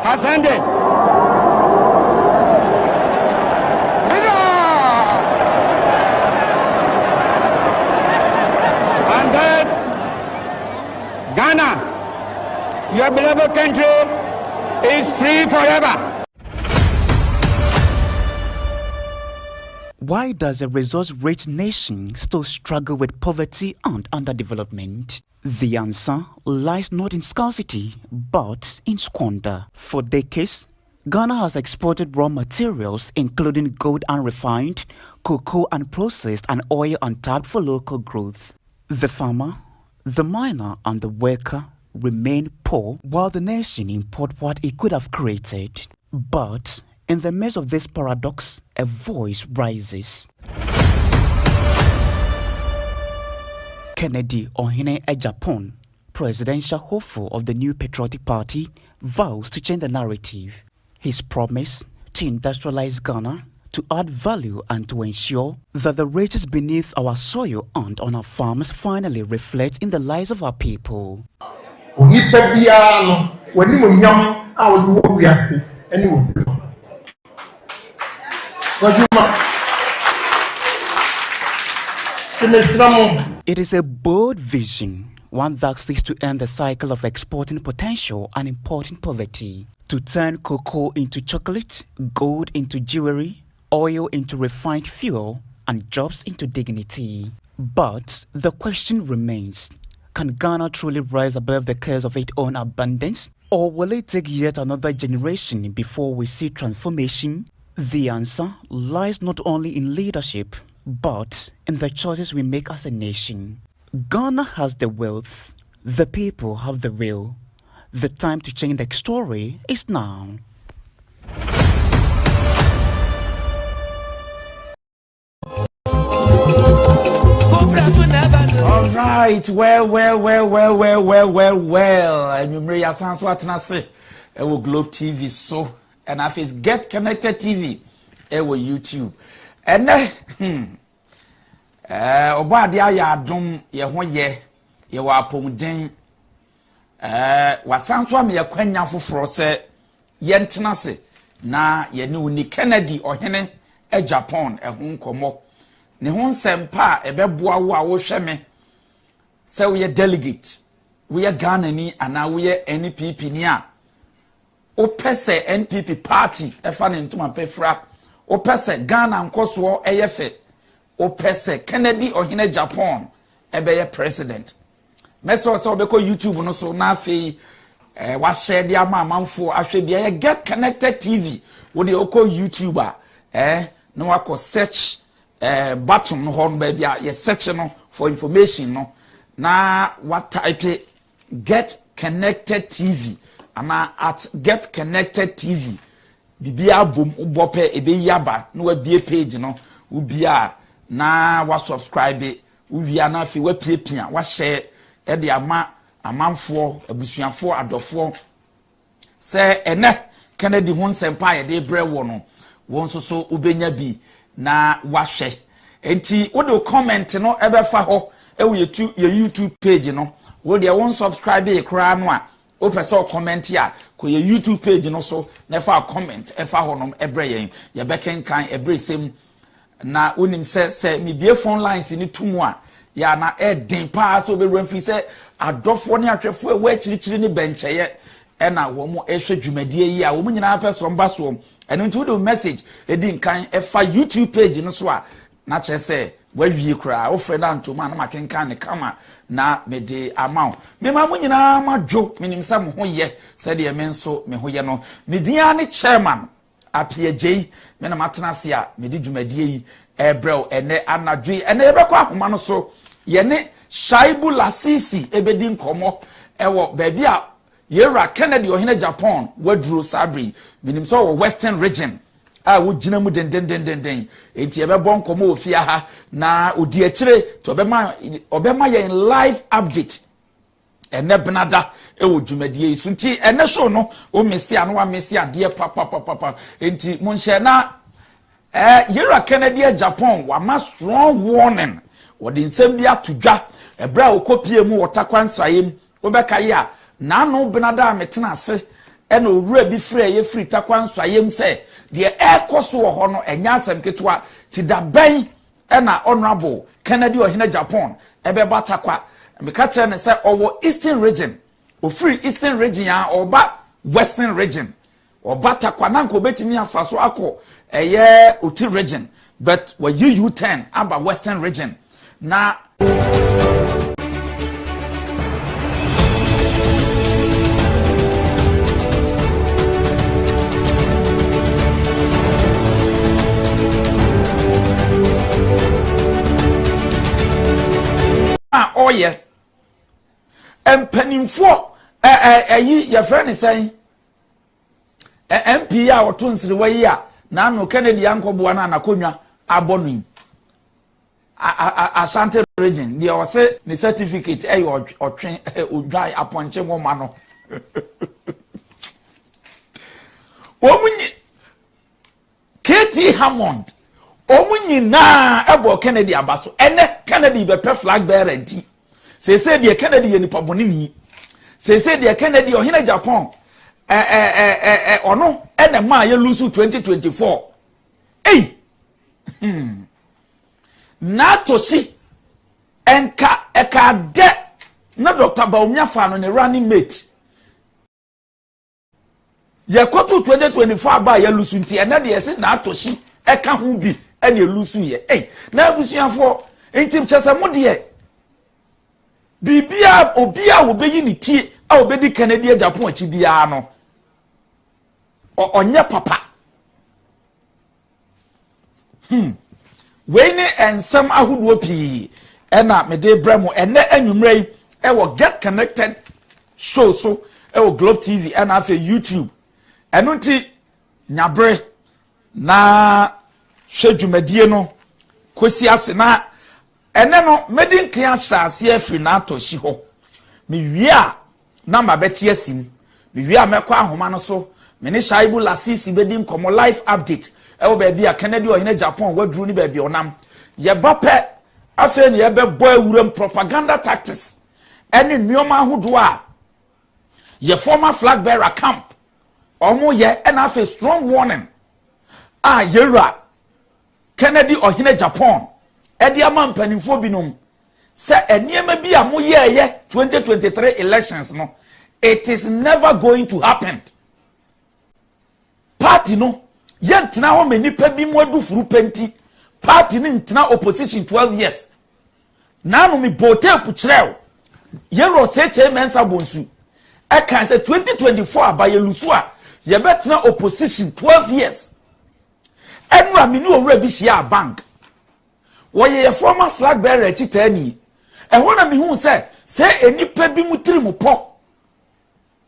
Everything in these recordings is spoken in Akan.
has ended. And thus, Ghana, your beloved country, is free forever. Why does a resource-rich nation still struggle with poverty and underdevelopment? The answer lies not in scarcity, but in squander. For decades, Ghana has exported raw materials including gold unrefined, cocoa unprocessed, and oil untapped for local growth. The farmer, the miner, and the worker remain poor while the nation import what it could have created. But in the midst of this paradox, a voice rises. Kennedy Ohene Ejapon, presidential hopeful of the new Patriotic Party, vows to change the narrative. His promise to industrialize Ghana, to add value and to ensure that the riches beneath our soil and on our farms finally reflect in the lives of our people. It is a bold vision, one that seeks to end the cycle of exporting potential and importing poverty, to turn cocoa into chocolate, gold into jewelry, oil into refined fuel, and jobs into dignity. But the question remains, can Ghana truly rise above the curse of its own abundance? Or will it take yet another generation before we see transformation? The answer lies not only in leadership, but in the choices we make as a nation. Ghana has the wealth, the people have the will. The time to change the story is now. All right, well. I'm Maria Sanswatanase. I will Globe TV so, and I face Get Connected TV. I will YouTube. And Obadia ya dum ye ho ye wa pomden wasanso am ye kwanya foforo se ye ntena se na ye ne uni Kennedy Ohene Japan ho nkomo ne ho nsempa ebeboa wo a wo hwe me se we delegate we Ghana ni ana we NPP ni a o pese NPP party efa ne ntuma pefra o pese Ghana nkoso eyefe o pese Kennedy Ohene Japan ebeye president meso so be ko YouTube no so na afei wa share dia amanfo ahwe bia Get Connected TV wo de oko YouTube no wa search button no hon ba bia ye search no for information no na what type Get Connected TV ama at Get Connected TV bibia bom ubope ebe yaba no wa bie page no ubia na wa subscribe ubia na fi wa piepia wa share e de amanfo abusuafo adofo se ene Kennedy ho nsempa ye de bre wo no won so ubenya bi na wa hwe enti wo de comment no ebe fa ho e wo YouTube page no wo de won subscribe e kra no a o pese comment ya ko ye YouTube page no so na fa comment e fa ho no ebre yen ye bekenkan ebre sem na unim se mi bie phone lines ni tumu a ya na den pa so be remfi se adofo ne atwefo e wa chirichiri ni bencheye e na wo mo ehwe dwumadie yi a wo nyina peso mba so eno nti wo message e di nkan e fa YouTube page no so a na che se wa wie kra wo freda antoma na makenkan ne kama na me de amount me ma mo nyina madwo menim se mo ho ye se de me nso me ho ye no me dia ne chairman apiejei me na matena se a me di dwumadie yi ebrel ene anadwe ene ebekọ ahoma no so ye ne Shaibu Lasisi ebedi nkomo ewo baabi a yera Kennedy Ohene Japan waduro sabri minim so western region a wo gina mu den enti ebebo nkomo ofia ha na odi akire to obema ye live update ene benada ewo dwumadie isu nti ene show no o mesi anu wa mesi ade papa enti monhye na yera Kennedy Japan wa ma strong warning wodi nsem bia tudwa ebra okopie mu wotakwansayem obeka ya na no benada metena ase ena owura bi frɛ ye free takwan so ayem sɛ de ɛkɔso wɔ hɔ no enya asɛm ketwa ti da bɛn ena honorable Kennedy Ohene Japan ɛbɛba takwa meka kyerɛ ne sɛ ɔwɔ Eastern region o free Eastern region ya ɔba Western region ɔba takwa na nko betimi afa so akɔ ɛyɛ Oti region but wɔ U10 aba Western region na oye empanimfo ayi your friend is saying MP a oto nsiriwa yi a na no Kennedy ankoboa na nakonwa abonu Ashanti region they o say the certificate otwen odwan aponche ngoma no omunyi KT Hammond omunyi na ebo Kennedy abaso ene Kennedy be pe flag bearer nti say de Kennedy ye nipa bonini say de Kennedy Ohene Japan ono ene ma ye lose 2024 na toshi eka de na Dr. Baumia fa no ne running mate ye koto 2024 ba ye lose nti ene de se na toshi eka ho bi ene lose ye na abusuafo ntim chese mo de bibia obia wo beyi ni tie a obedi Kennedy Japan achi bia no onye papa we ne ensem ahuduo pii ena mede bremo ene anwumrei e wo Get Connected show so e wo Globe TV ena afa YouTube eno nti nyabre na hwedwumadie no kosi ase na ene no medin kan hyase afri na atoshi ho me wie a na mabeti asim me wie a mekọ ahoma no so me ne Shaibu Lasisi bedin komo live update e wo ba bia Kennedy Ohene Japan wadru ni ba bia onam ye bape afa ne ye bebo awuram propaganda tactics ene nneoma ahodo a ye former flag bearer camp omo ye ena afa strong warning yera Kennedy Ohene Japan edi ama mpanimfo binom se eniema bi a mo ye 2023 elections no it is never going to happen. Party no yentina ho manipa bi mo adufuru penti party ni ntina opposition 12 years na no me botepu kirew yero seche mensa bonsu e kan se 2024 abaye lusu a ye betina opposition 12 years enu amini owura bi hia bank woye former flag bearer chitani e hona mi hu se enipa bi mutiri mu po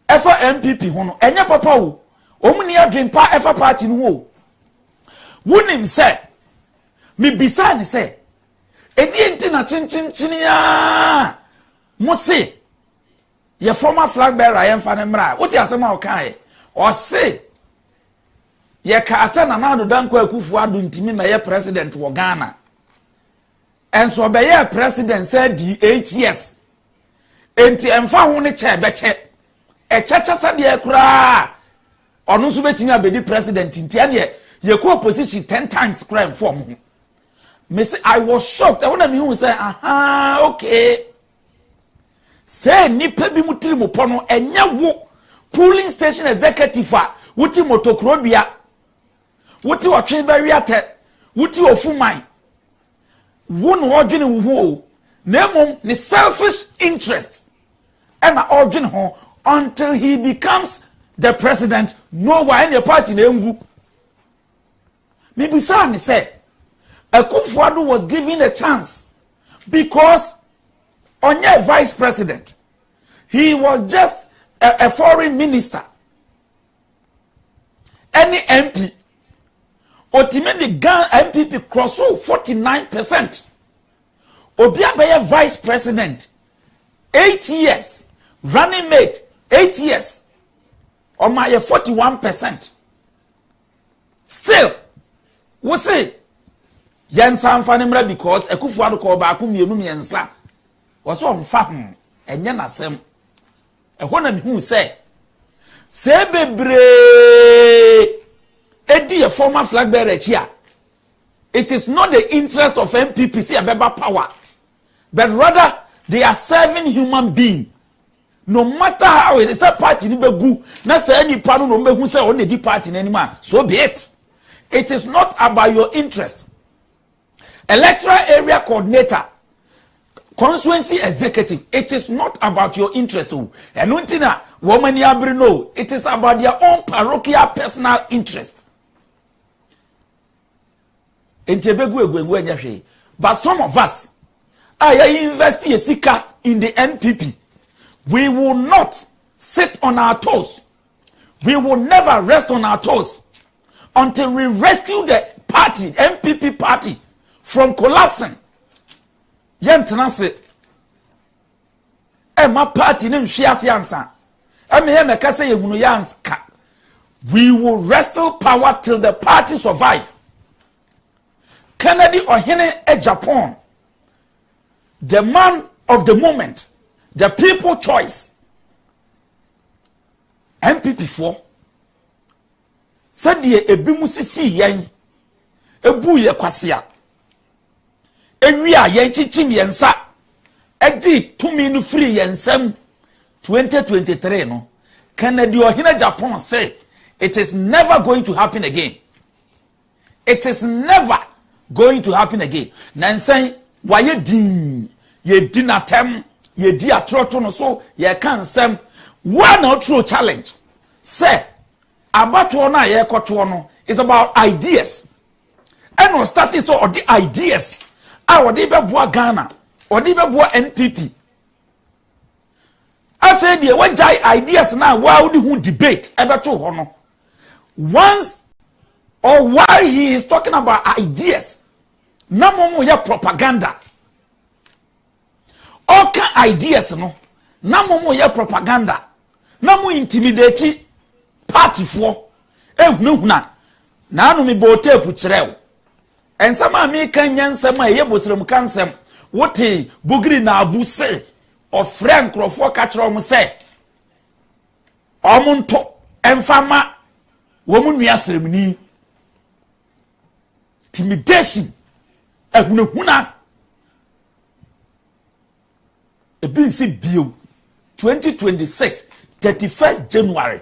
efa MPP hono enye papa wo omuni adwen pa efa party no wo wunim se mi bisa ni se edi enti na chinchinchini ya musi ye former flag bearer ye mfa ne mra woti asema o kan o se ye ka asa na na danko akufu adu ntimi me ye president wo Ghana enso be ye president say di 8 years enti emfa ho ne che be che e checha sa de kura onu so betimi abedi president nti ane ye ko opposition 10 times crime form Miss I was shocked I wanna me who say aha okay say nipa bi mutiri mo pono enya wo polling station executive a wuti motokrobia wuti otwe bariate wuti ofuman won odwene wo ho na mom ni selfish interest and odwene ho until he becomes the president. No why any party na engu me bisa me say Akufo-Addo was given a chance because onye vice president he was just a foreign minister. Any MP ultimately Ghana MPP cross 49%. Obi abeye vice president 8 years, running mate 8 years, or my 41%. Still, we say yensa mfa nemra because Akufo-Addo ko ba ku mienu miensa was on fa enye nasem ehona mi hu say Sebebre edi a former flag bearer here. It is not the interest of MPPC abeba power, but rather they are serving human being. No matter how it is a party ni begu, na say any panu no behu say on the party anymore. So be it. It is not about your interest. Electoral area coordinator, constituency executive, it is not about your interest. And untina woman yabri no, it is about their own parochial personal interest. But some of us are investing a seeker in the NPP. We will not sit on our toes. We will never rest on our toes until we rescue the party, MPP party, from collapsing. Yentanase. My party name Shiasiansa. We will wrestle power till the party survive. Kennedy Ohene e Japan, the man of the moment, the people choice. MPP4 said ye ebimusisi yen ebu ye kwasia ewia yen chichim yensa eji tumi no free yensam 2023 no. Kennedy Ohene Japan say it is never going to happen again. It is never going to happen again. Nansen why din ye dinatem ye di atroto no so ye kan sem one or true challenge. Say about na ye koto no is about ideas. And on starting so or the ideas our de beboa Ghana or de beboa NPP. I said the one jai ideas now why would who debate ever to hono once or why he is talking about ideas. No more ya propaganda. All kind ideas no. No more ya propaganda. No more intimidate party for. No na. Na no mi bote puchrew. And some American sama ye bosrem kansem. Wote bugri na abuse of Frank Crawford catcher mu say. Omunto emfama womun wiasrem ni. Intimidation. Ehunahuna ebinsi bio 2026 31st January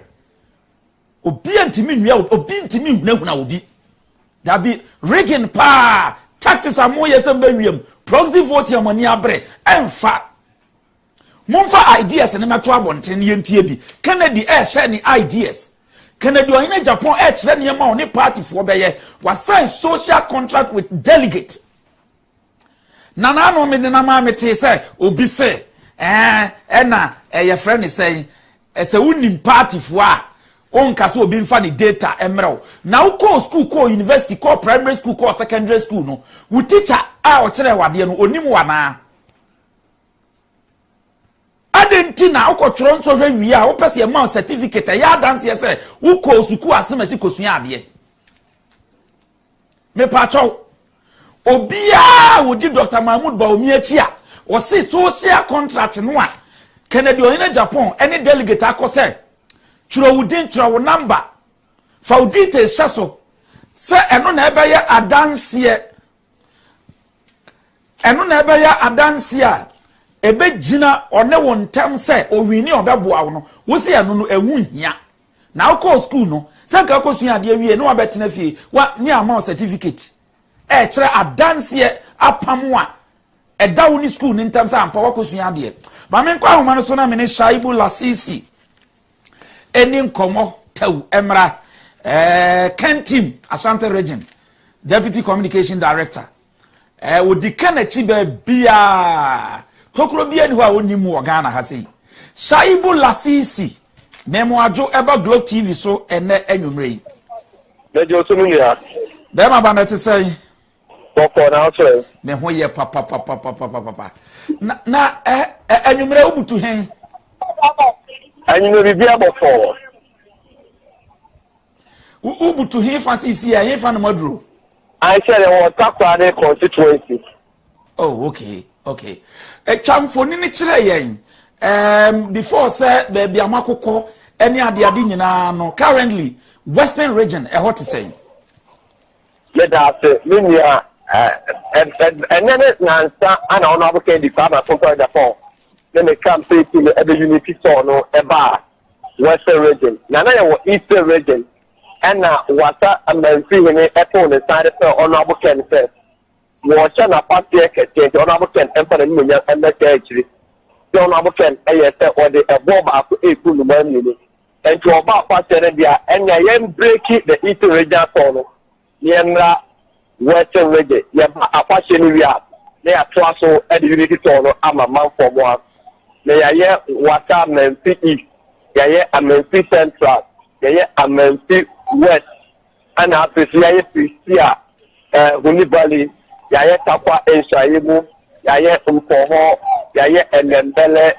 obi antimi nwia obi ntimi hunahuna obi that be rigging pa tactics amoye semba wiem proxy vote amani abre emfa monfa ideas ne meto abonten yentie bi Kennedy share ni ideas Kennedy Ohene Japan kire ne ma oni party for beye was sign social contract with delegate. Nana no me na ma mete say obi say na your friend is saying say unim party fo a onka so obi mfa ni data emrew na uko school ko university ko primary school ko secondary school no wo teacher a o kire wade no onim wana adenti na uko tro nso hwe wi a wo pese e ma certificate ya dance ye say uko school asemasi kosua ade me pa chow Obia wodi Dr. Mahmoud Baomi achi a o se social contract no a Kennedy Ohene Japan any delegate akose tro wudin tro number fa udite shaso se eno na ebe ya adanse a ebe gina one won tem se owini obeboa wo no wo se eno no ewu hia na akọ school no se ka akosua ade awie no abetena fie wa ni ama certificate chere adanse apamwa edawo ni school ni ntam sa ampa wakosua ade ba men kwa homa no so na me ne Shaibu Lasisi eni nkomo taw emra Kentim Ashanti Region Deputy Communication Director wodi kanachi ba bia tokro bia ni ho a onimu wo Ghana ha sei Shaibu Lasisi memo ajo eba Globe TV so ene anwumre yi mejo so mu ya dem abanete sei papa na so me ho ye papa na anwumre obutu hen anwumre bia bofo ubutu hen fasisi ya hen fa na maduro I said I want Takwade constituency. Oh, okay. Chamfoni ni chire yen. Before say baby amakoko any ade nyina no currently western region e hot say let us linear and then nansa ana ono abuke di kwa ma konko da phone then me come say to the unity so no eba western region na ya eastern region and na wata amanfi hene eto ne side so ono abuke ne say wo cha na party ekete ono abuke empa ni munya emeka akiri so ono abuke eyete ode ebo ba ko eku no ma ni and to oba party ne dia enya yem break the eastern region so no yemra western region yeba apashe ni wia na ya toa so e the unity so no ama man for mo na ya ye wata amanfi east ya ye amanfi central ya ye amanfi west ana apesi ya ye Prisia Hunibali ya ye Takwa Enshayimu ya ye Mpoho ya ye Enembele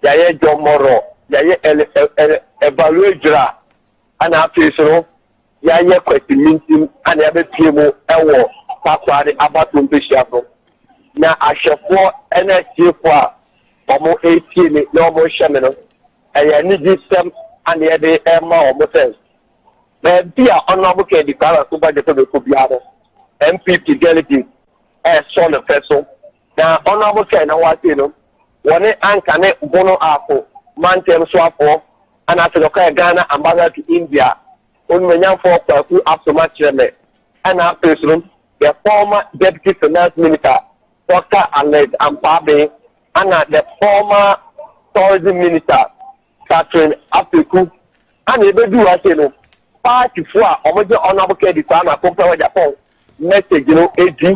ya ye Jomoro ya ye Evaluejra ana apesi no ya ye Kwetimintim ana ya bepiemu ewo Takwa de abatu mbesiafo na ahwefo ena tiefo a omo 18 ni na omo hweme no eya ni gisem ana ya de ema omo sense be a honorable can declare so by the Tobiano MPP delegate as son of person. Now honorable can what you know one ankane bono afo mantem swafo and after the Ghana ambassador to India on menyan for ku after match and after the former deputy finance minister Dr. Aled Ampabe and the former tourism minister Catherine Apiku and they do what you know party for omoje honorable kedi kwa na kompa Japan message you know AG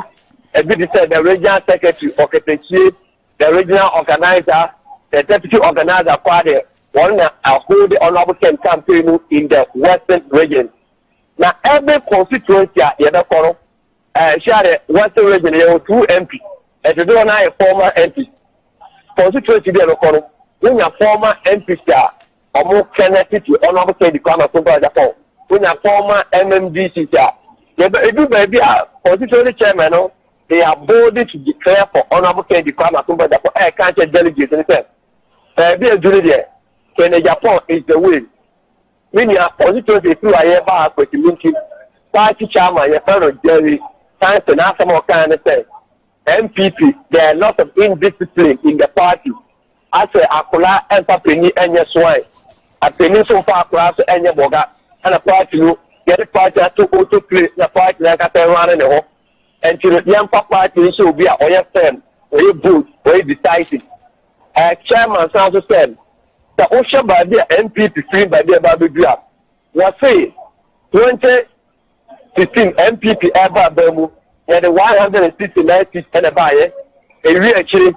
every said the regional secretary Oketechie the regional organizer the deputy organizer kwa the one hold the honorable Ken campaign in the western region now every constituency you know koro share western region you 2 MP and the one a former MP constituency there koro when your former MP sir omo connected to honorable kedi kwa na kompa Japan when a former MMDC do baby constitutional chairman, no, they are bold to declare for honorable Kennedy Kwame Nkrumah for a country delegate and say, be a jury there. Kennedy Japan is the way. Meaning a constituency through a year back with the meeting, party chairman, your fellow Jerry, science and after more kind of say, MPP, there are lots of indiscipline in the party. I say, Akola and Papini and your swine. A penny so far class and your boga. And a party you get a party to auto play the party like a run in the home. And to the young party so be a oil firm, or you boot, or you decisive. Chairman sounds the same. The ocean by the MPP free by the Baby Grab. Was say 2015 MPP ever Bemu, and the 169 seats and a buyer, a real actually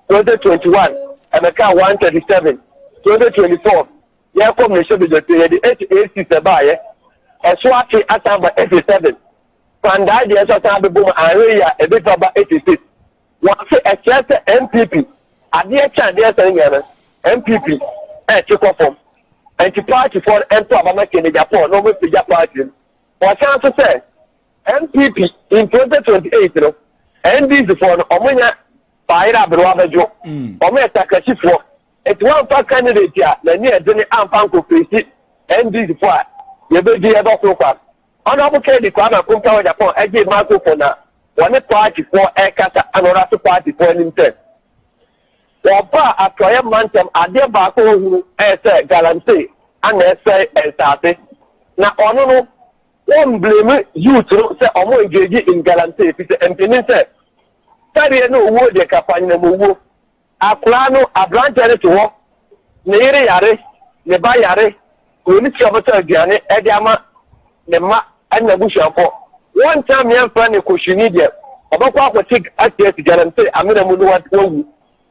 2021, and a car 137, 2024. Yeah, come the show the 88 seats buyer, and Swati at number 87. From that, the other boom area a bit about 86. One say a certain MPP, at the chance they're saying MPP, and took off from and to party for enter American in Japan, no with the Japan. What chance to say MPP in 2028, you know, and this for Omania Paira Bravajo, Omia Takashifo. It's one for candidate here, the near Jenny Ampanko Christy, and this for you will be able to pass. Honorable Kennedy Kwame Nkrumah Japan, I gave Marco for now. One party for a cata and another party for an intent. One part a trial mantem, a dear Barco who say guarantee and say and started. Now, no one blame you to say, I'm going to engage in guarantee if it's empty. Say, no word, the campaign move. A plano, a branch to walk, near Yare, nearby Yare, who needs to have a journey, Ediama, Nema, and the bush. One time, young friend, Kushinidia, about what take at the guarantee, I'm going to what will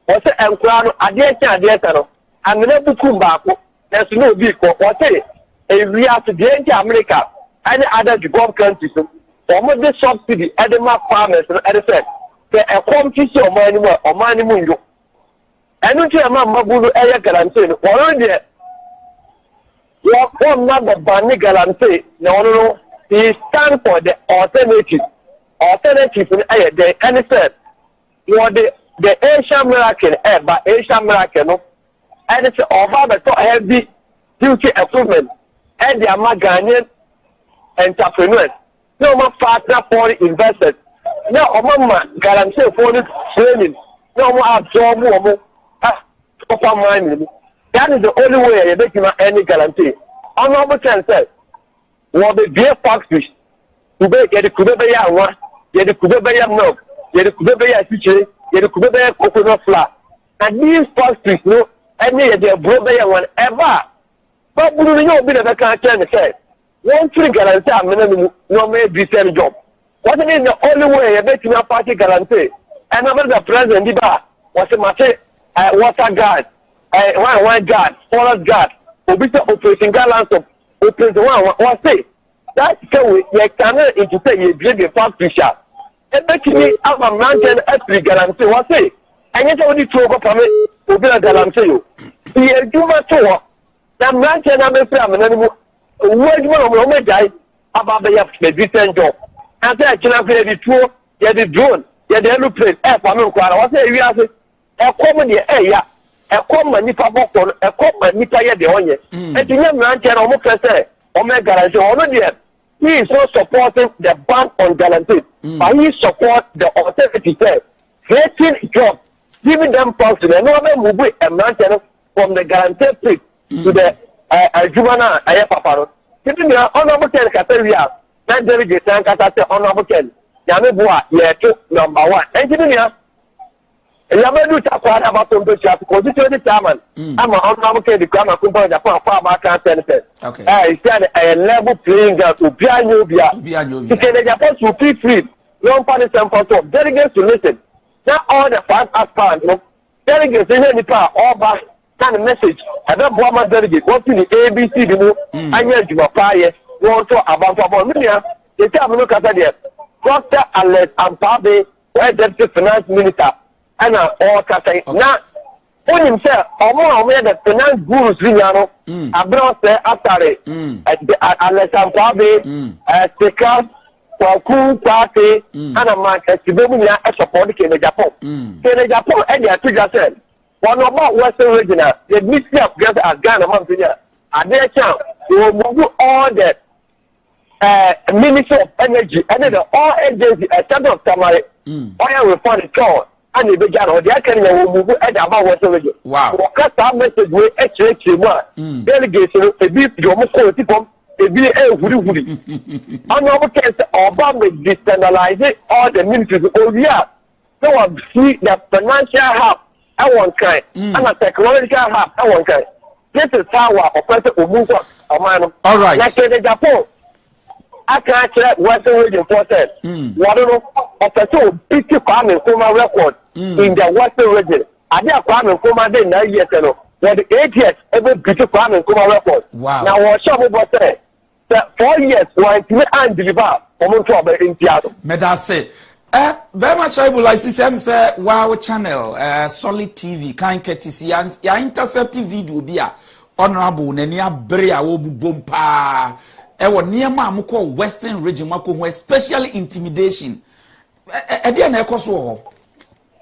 or say, and plano, a dear child, I'm never come back. There's no vehicle, or say, a real to the America, any other job countries, almost the subsidy, Edema farmers, and other said, a competition or money mungo. And don't you remember Mabulu Aya Guarantee? Or there, you come not the Bani Guarantee, no, he stand for the alternative. Alternative in Aya Day, and he said, you are the Asian American, but Asian American, and it's over the top heavy duty improvement and the Ghanaian entrepreneurs. No more partner foreign investors. No more guarantee foreign training. No more absorb more. That is the only way you're making any guarantee. Honorable Ken said, "What the beer factories to get the Kubebaya one, get the Kubebaya milk, get the Kubebaya fish, get the Kubebaya coconut flour, and these factories no any of their Kubebaya one ever. But we don't know the can't say one thing guarantee a minimum no may be same job. What is the only way you're making a party guarantee? And over the president, was a matter water guard. One guard, forest guard, operation gallant of operation one say that's how you cannot into say you drink the factory shop. And me have a mountain every guarantee what say. And yet only two of them will be a guarantee you. You do my tour. The mountain I'm a family animal. Where you will die about the decent job. And then I cannot play the tour, get the drone, get the aeroplane, airplane, what say you have a comedy area. A common nipa boko a common nipa ye de onye and the young man can almost say omega he is not supporting the ban on guaranteed but he support the authority say creating jobs giving them function and no move a man from the guaranteed fee to the jumana aye papa giving the honorable Ken Kateria that delegate and kata honorable Ken yame boa ye to number 1 and giving Yamadu Tapan about the constitutional chairman. I'm on the grammar company that far back and sentences. Okay. I said a level playing to Bianubia. You can Japan to be free. No party sample of delegates to listen. Not all the 5 aspirants. Delegates in any part all back kind of message. I don't want my delegate. What's in the ABC? I need to apply. Want to about Minia. They tell me look at that. Dr. Alex Ampabe, Deputy Finance Minister. And all Cathay. Now, when himself, the finance gurus, I brought there after it. Alexander Speaker, Kwaku Party, and a man as Tibunia as supported in Japan. In Japan, and the teacher said, one about Western regional, the mixture of gas as Ghana Montana. At their chance, they will move all the Ministry of Energy and then all agencies, a set of Tamari, oil refinery call. And the began or the Academy will move at about what already. Wow. What that message will actually delegation, a bit Jomoko, a bit a woody. Honorable case, Obama decentralizing all the ministries. Oh, yeah. So I see the financial hub at one kind and a technological hub at one kind. This is how our person will move on. All right. Like in Japan. I can't check Western region process. What do you know? Of the two, it's Kwame Nkrumah record in the Western region. I did Kwame Nkrumah day 9 years ago. Where the 8 years, every beauty Kwame Nkrumah record. Wow. Now, what shall we say? 4 years, when we and deliver from trouble in Seattle. Medase. Very much I would like to say, wow, channel, Solid TV, kind courtesy, ya interceptive video be a honorable, Nenia Brea, Wobu Bompa. Ewo niema amukọ Western region mako especially intimidation e dey na ekoso ho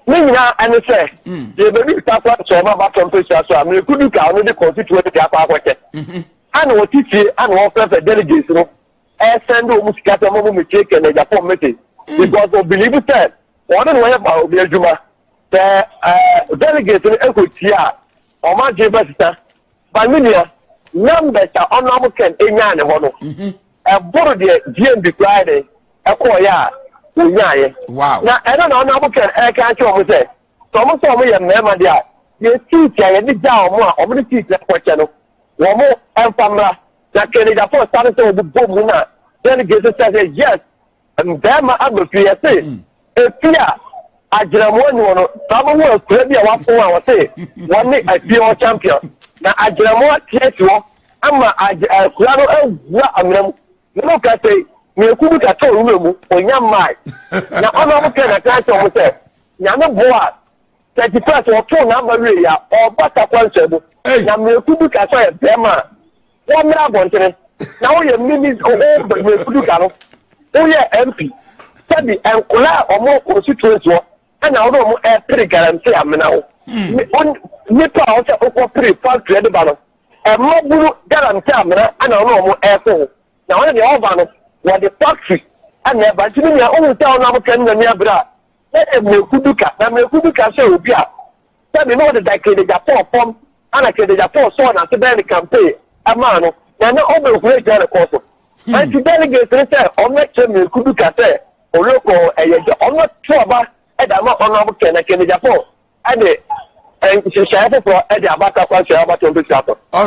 Nina and say the baby start so ma ba temperature so am kudu ka no dey constitute dey akwa akwete and what teach and what for delegates no e send o musika to mo me take na Japan meeting because of believe that one no we ba obi adwuma the delegates no ekotia o ma je besta ba minia numbers are honorable Ken enya ne ho no boro de GMB Friday ya enya wow na no honorable Ken ka cho mo say so mo ye mema dia ye teacher ye di ja mo a o mo teacher kwache no wo mo enfamra na Ken da for start to bom na delegate say yes and them agbofie ye say efia ajramo ni wono tabo wo kura bia wa fo wa say one a pure champion na ajramo tieto ama kura no awua amram no ka say me kubu ka to ru mu onya mai na ono mo ka ka to mo say nya me boa 31 o to na ma we ya o bata kwanse bu na me kubu ka so e bema wo mra bontere na wo ye mini o me kubu ka no wo ye MP sabi enkula o mo constituency ana wo mo e pre guarantee amena wo nipa o se o ko pre factory de ba no mobulu garam camera and no airport. Now, when the Obama was the factory and never to me, only town of Canada near Bra. Let them know Kuduka, and Kuduka show Bia. Tell me more than I can Japan form, and I can Japan son and to the campaign. A man, and not over great course. And to delegate say, on that term, Kuduka say, or local, on not trouble, and I'm not on Canada Japan. And all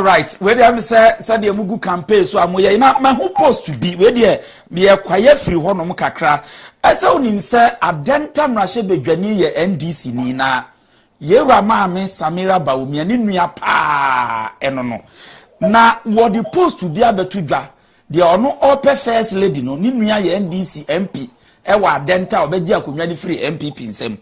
right, where they say the Mugu campaign, so I'm where not my who post to be where they be a quiet free one on Kakra. As on say a dentam Rashe Begani NDC Nina. Ye Ramame Samira Baumi and in ya pa enono. Na what you post to be able to draw. They are no upper first lady no Ninuya NDC MP. Ewa denta obeji akunwani free MPP nsem.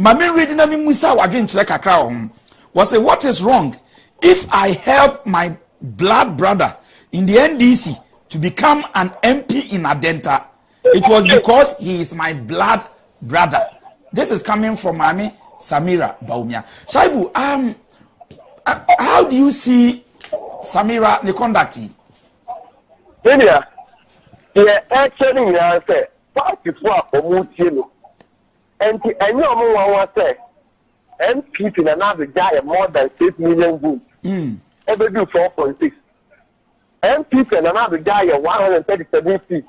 Mame reading na musa wadwe nchire kakra hom. Was say what is wrong if I help my blood brother in the NDC to become an MP in Adenta? It was because he is my blood brother. This is coming from Mami Samira Baumia. Shaibu, how do you see Samira the conducting? Yeah, actually, I say. Before Omutino, and I know one say, MPP in another guy more than 6 million goods. Ever do 4.6. MPP and another guy 137 feet.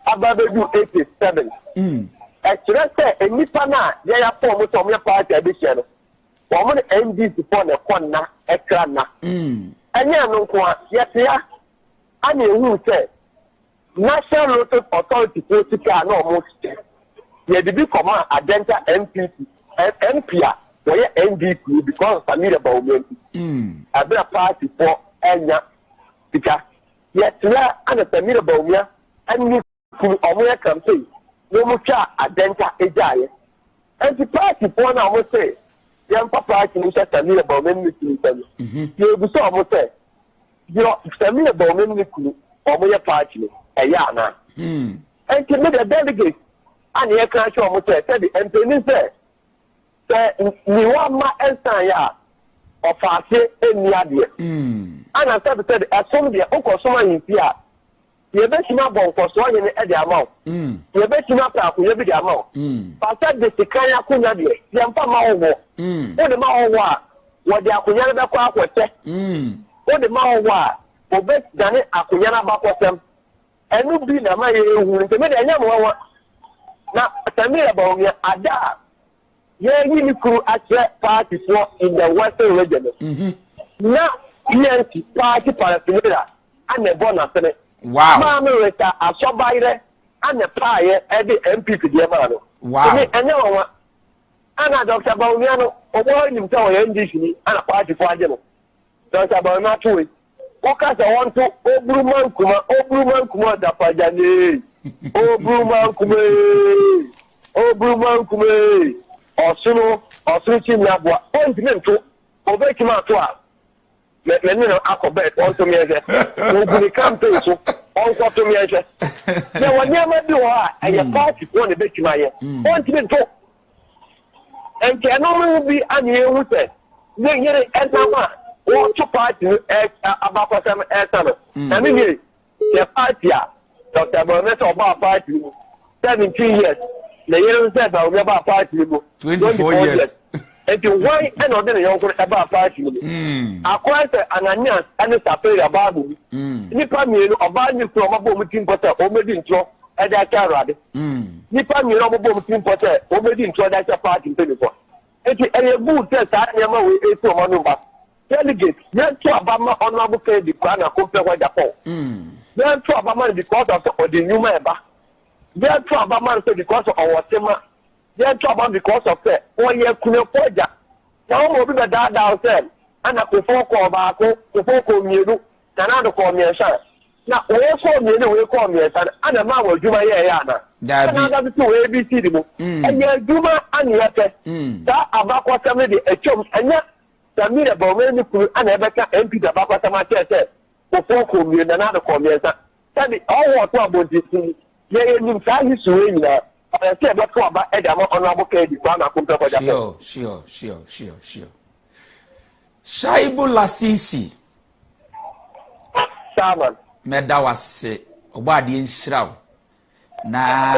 About do 87. Actually, I say, and Nipana, they are formed from your party addition. Woman NDC upon a corner, a crana. And ya no one, yes, yeah. And you say, National Local Authority political no almost. Ye did command Adenta MPP MPA where NDP because Samira Baumia. A better party for Enya because yet and Samira Baumia and you could aware campaign. No mucha Adenta Ejaye. And the party for now will say, young party which is Samira Baumia. You will almost say, your Samira Baumia or your party. Ayana. And to me, the delegate, and you can't show me said the MP said, Niwama and Saya of Fase and Yadia. And I said, as some of the uncle someone in Pia, you bet you not born for so in the amount. You bet you not have to every amount. But said the Sikaya Kunadia, Yampa Mawa, or the Mawa, what the Akuyana Bakwa, or the Mawa, or bet than Akuyana Bakwa. And no be na my who to me the anyam na Samira Baumia ada ye yini kru atre party for in the western region na PNC party parapinera and the bona sene wow ma me reta asobaire and the paye e de MPP de ma no wow me anyam ana Dr. Baumia no obo nim ta o NDC ni ana party for aje no Dr. Baumia to Okas I want to Obruman Kuma da Pajane. Obruman Kume. Osuno, Osuchi Nabwa. Continent to Obekima to us. Let me know Akobet on to me. Obu campaign so on to me. Now, when you do and your party want to bet you my continent to. And can only be an year with it. Then you enter one. What to party about some eternal. I mean, the party, Dr. Bonnet about party, 17 years. The year said about party, 24 years. And you why and other young about party. I quite an onion and a sapphire about me. Nipa me about you from a bomb team potter, Omedin Tro, and that carrot. Nipa me no bomb team potter, Omedin Tro, that's a party. And a good test, I am away to Manuba. Delegate, then to Obama honorable pay the crown and compare with Japan. Then to Obama because of the new member. Then to Obama because of our tema. Then to Obama because of the 1 year Kunopoja. Now, we'll be the dad ourselves. And a Kufoko Bako, Kufoko Miru, and other call me a son. Now, also Miru will call me a son, and a man will do my Yana. Another two ABC. And you're Duma and Yaka. That Abako family, a chum, and yet. Samira Baumia and Rebecca MP the Baba Tamate said, before Kumi and another commenter. Tell me all what about this thing. Yea, you can't use Serena. I said, what about Edama honorable K. The Ghana Kumpa. Sure. Shaibu Lasisi. chairman. Meda wase obade nhiraw na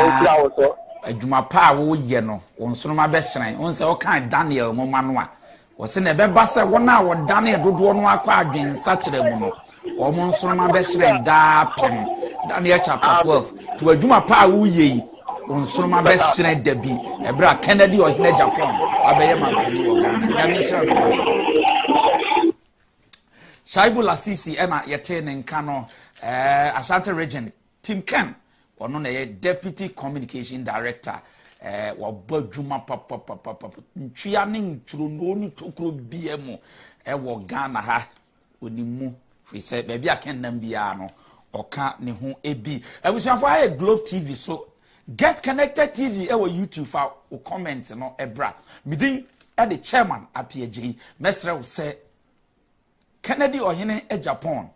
adwuma pa wo ye no wonsonoma be hyeran won se wo kan Daniel moma no a wo se na be ba se wona wo Daniel dodo no akwa adwen sa kire mu no o mo nsonoma be hyeran da pem Daniel chapter 12 to adwuma pa wo ye wonsonoma be hyeran da bi ebra Kennedy o hina Japan abeye mankani wo Ghana nyame hyeran Shaibu Lasisi ena yete ne nka no Ashanti region Tim Ken ono na ye deputy communication director wa badwuma papa ntwia ne nturo no ni tokro biemu wo Ghana ha onimu fi se ba bia ken nam bia no oka ne ho ebi abusuafo ha Globe TV so get connected TV e wo YouTube fa o comment no ebra midin e the chairman apiaje mesre wo se Kennedy ohene e Japan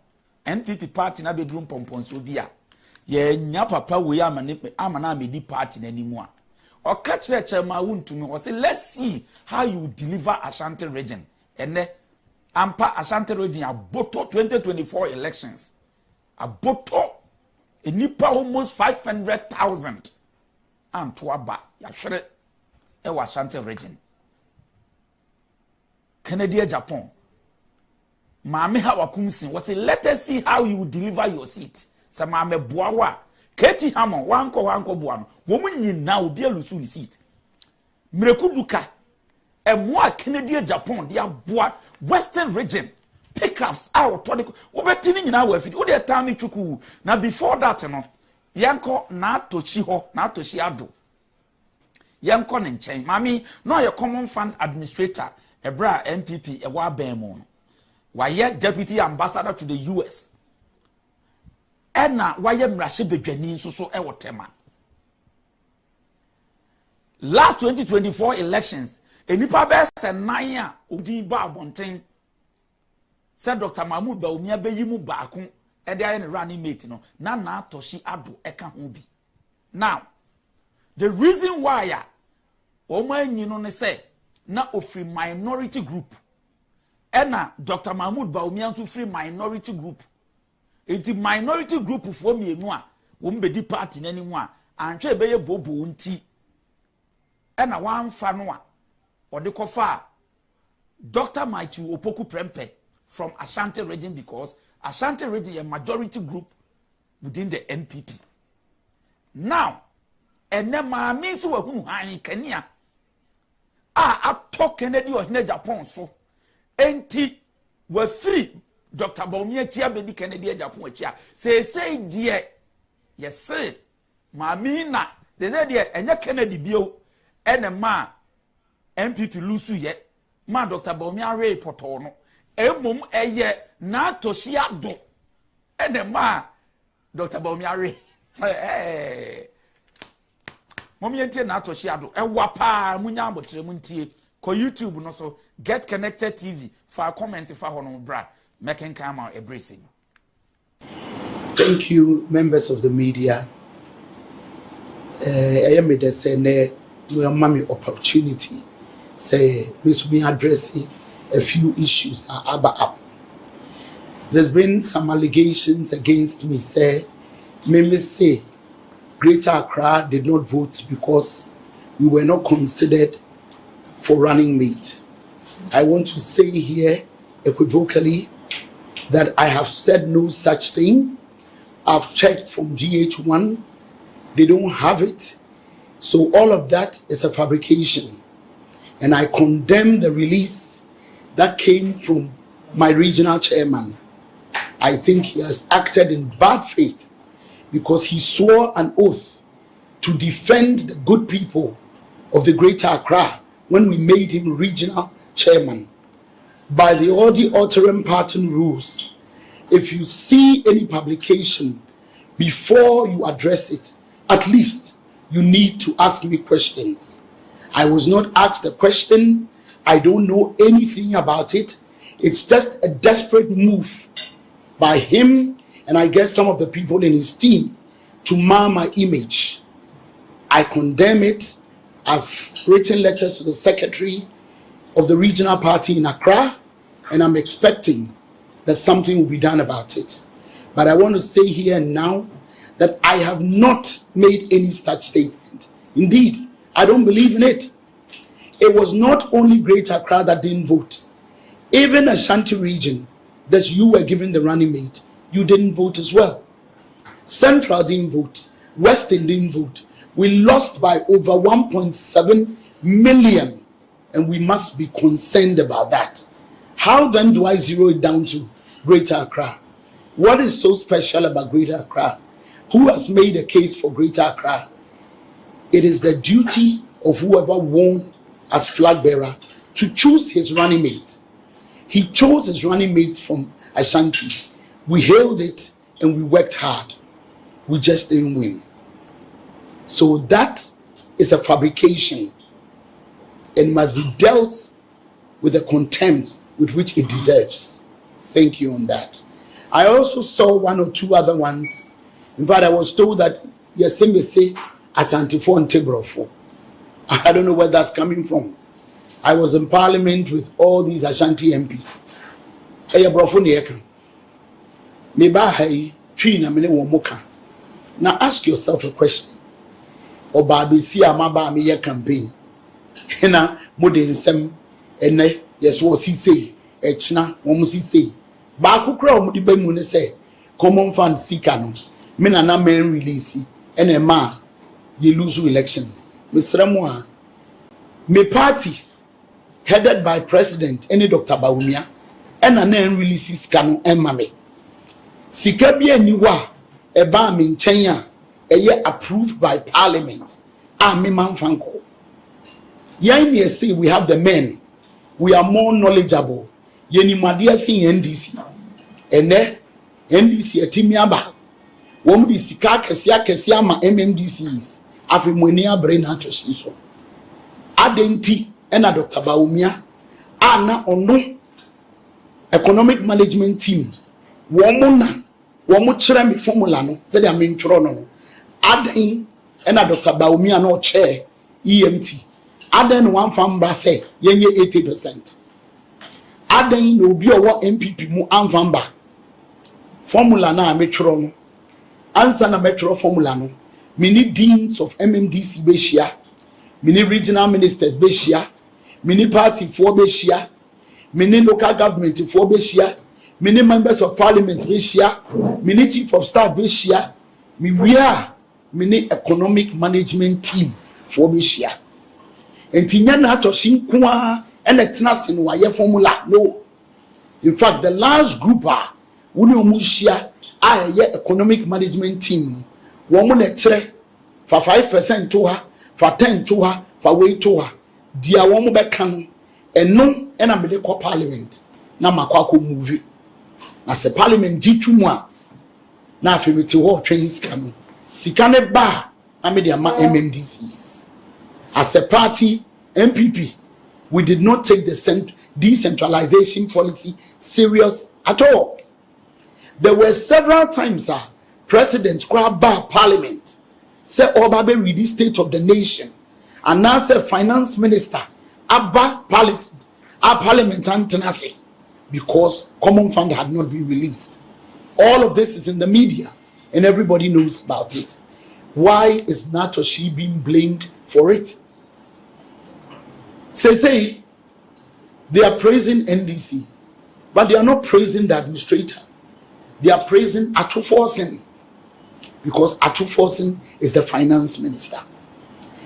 NPP party na bedroom pompon so bia ye nya papa we amana amedi party na nimu a o ka kire chairman wuntumi o say let's see how you deliver Ashanti region ene ampa Ashanti region aboto 2024 elections aboto enipa almost 500,000 anto aba ya hwere e wa Ashanti region Kennedy Japan Mame ha wakumsin was say let us see how you deliver your seat. Sa mame boawa Keti Hamon wanko boa no wo nyina obi alusu ni seat. Mreku duka e mo Kennedy Japan dia boa Western region pickups out to the wo betini nyina wa afidi wo de time twuku na before that no yanko na atochi ho na atochi ado yanko ne nchen mami no ye common fund administrator ebra MPP e wa ban mu no waye deputy ambassador to the US ena waye mrashe bedwani nso e wotema last 2024 elections enipa be se nan a odi ba abonten said Dr. Mahmoud Bawumia beyimu baako e de aye ne running mate no na atoshi ado e ka ho bi now the reason why o manyi no ne say na ofri minority group ena Dr. Mahmoud Bawumia to free minority group. Enti minority group for mienu a wo mbedi party nanimu a antwe beye bobo nti ena wanfa no a ode kofa Dr. Michael Opoku Prempe from Ashanti region because Ashanti region a majority group within the NPP. Now ene maami so wahunu han kania ato Kennedy ohine Japan so enti we free Dr. Bawumia chia bedi Kennedy Japan chia say die yes maami na they say die enye Kennedy bio ene ma NPP lusu ye ma Dr. Bawumia re poto no emom eye na toshi ado ene ma Dr. Bawumia re Mommy ente na atoshi ado ewa pa munya abotre mu ntie ko YouTube no so get connected TV for comment for hono bra making camera embracing. Thank you, members of the media. I am the say we have opportunity say we should be addressing a few issues up. There's been some allegations against me say Greater Accra did not vote because we were not considered for running mate. I want to say here equivocally that I have said no such thing. I've checked from GH1. They don't have it. So all of that is a fabrication. And I condemn the release that came from my regional chairman. I think he has acted in bad faith because he swore an oath to defend the good people of the Greater Accra when we made him regional chairman. By the Audi-Otterum pattern rules, if you see any publication, before you address it, at least you need to ask me questions. I was not asked a question. I don't know anything about it. It's just a desperate move by him and I guess some of the people in his team to mar my image. I condemn it. I've written letters to the secretary of the regional party in Accra, and I'm expecting that something will be done about it. But I want to say here and now that I have not made any such statement. Indeed, I don't believe in it. It was not only Greater Accra that didn't vote. Even Ashanti region that you were given the running mate, you didn't vote as well. Central didn't vote. Western didn't vote. We lost by over 1.7 million, and we must be concerned about that. How then do I zero it down to Greater Accra? What is so special about Greater Accra? Who has made a case for Greater Accra? It is the duty of whoever won as flag bearer to choose his running mate. He chose his running mate from Ashanti. We hailed it and we worked hard. We just didn't win. So that is a fabrication and must be dealt with the contempt with which it deserves. Thank you on that. I also saw one or two other ones. In fact, I was told that Yesime say Asante for and Tebrofo. I don't know where that's coming from. I was in parliament with all these Ashanti MPs. Now ask yourself a question. Oba si amaba me ye campaign. Na modern sem ene yes what he say echna wo si say. Ba kokra o de ba mu ne say common fund sika no. Me na main release ene ma ye lose elections. Misramu a me party headed by President any Dr. Bawumia and na releases kanu emame sika bia ni wa e ba me nchen a eye approved by Parliament a me manfanko yan ye say we have the men, we are more knowledgeable yeni madia sin NDC ene NDC atimi aba wom di sika kese ama MMDCs afimoni abre na toshi so adenti ena Dr. Bawumia ana ono economic management team womo kire me formula no se dia me ntworo no aden ena Dr. Bawumia no chair EMT aden one farm bra say yenye 80% aden no obi owo MPP mu anfamba formula na me tworo no answer na me tworo formula no mini deans of MMDC be share mini regional ministers be share mini party for be share mini local government for be share mini members of parliament be share mini chief of staff be share we are mini economic management team for be share entinya na to sinkoa and etnase no waye formula no. In fact, the last group are wuni omu share economic management team womu na kire for 5% to her for 10 to her for way to her dia womu beka no eno ena mede ko parliament na makwako movie na se parliament jitwumu a na afemiti ho twin scan sika ne ba na mede ama MMDCs as a party MPP. We did not take the decentralization policy serious at all. There were several times President Kwaba Parliament said Obabe read the state of the nation, and now said Finance Minister Abba Parliament, our Parliament Antanasi, because Common Fund had not been released. All of this is in the media, and everybody knows about it. Why is Natoshi being blamed for it? Say they are praising NDC, but they are not praising the administrator. They are praising Atuforsen, because Atuforsen is the finance minister.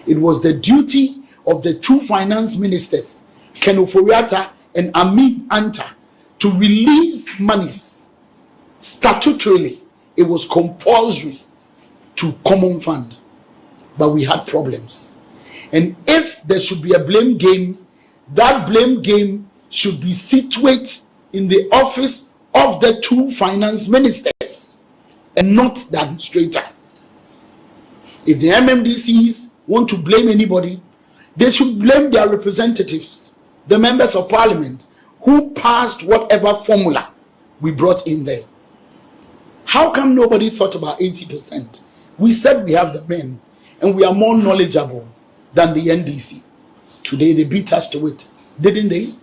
It was the duty of the two finance ministers, Ken Oforiatta and Amin Anta, to release monies statutorily. It was compulsory to Common Fund, but we had problems. And if there should be a blame game, that blame game should be situated in the office of the two finance ministers and not the administrator. If the MMDCs want to blame anybody, they should blame their representatives, the members of parliament, who passed whatever formula we brought in there. How come nobody thought about 80%? We said we have the men and we are more knowledgeable than the NDC. Today they beat us to it, didn't they?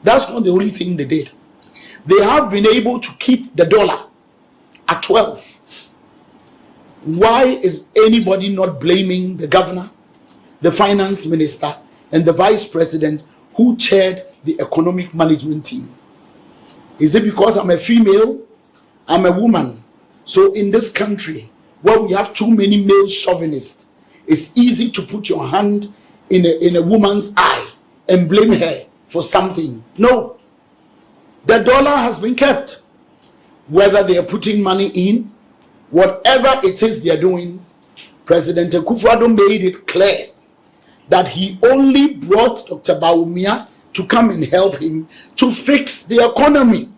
That's not the only thing they did. They have been able to keep the dollar at 12. Why is anybody not blaming the governor, the finance minister, and the vice president who chaired the economic management team? Is it because I'm a female? I'm a woman. So in this country, where we have too many male chauvinists, it's easy to put your hand in a woman's eye and blame her for something. No. The dollar has been kept. Whether they are putting money in, whatever it is they are doing, President Akufo-Addo made it clear that he only brought Dr. Bawumia to come and help him to fix the economy.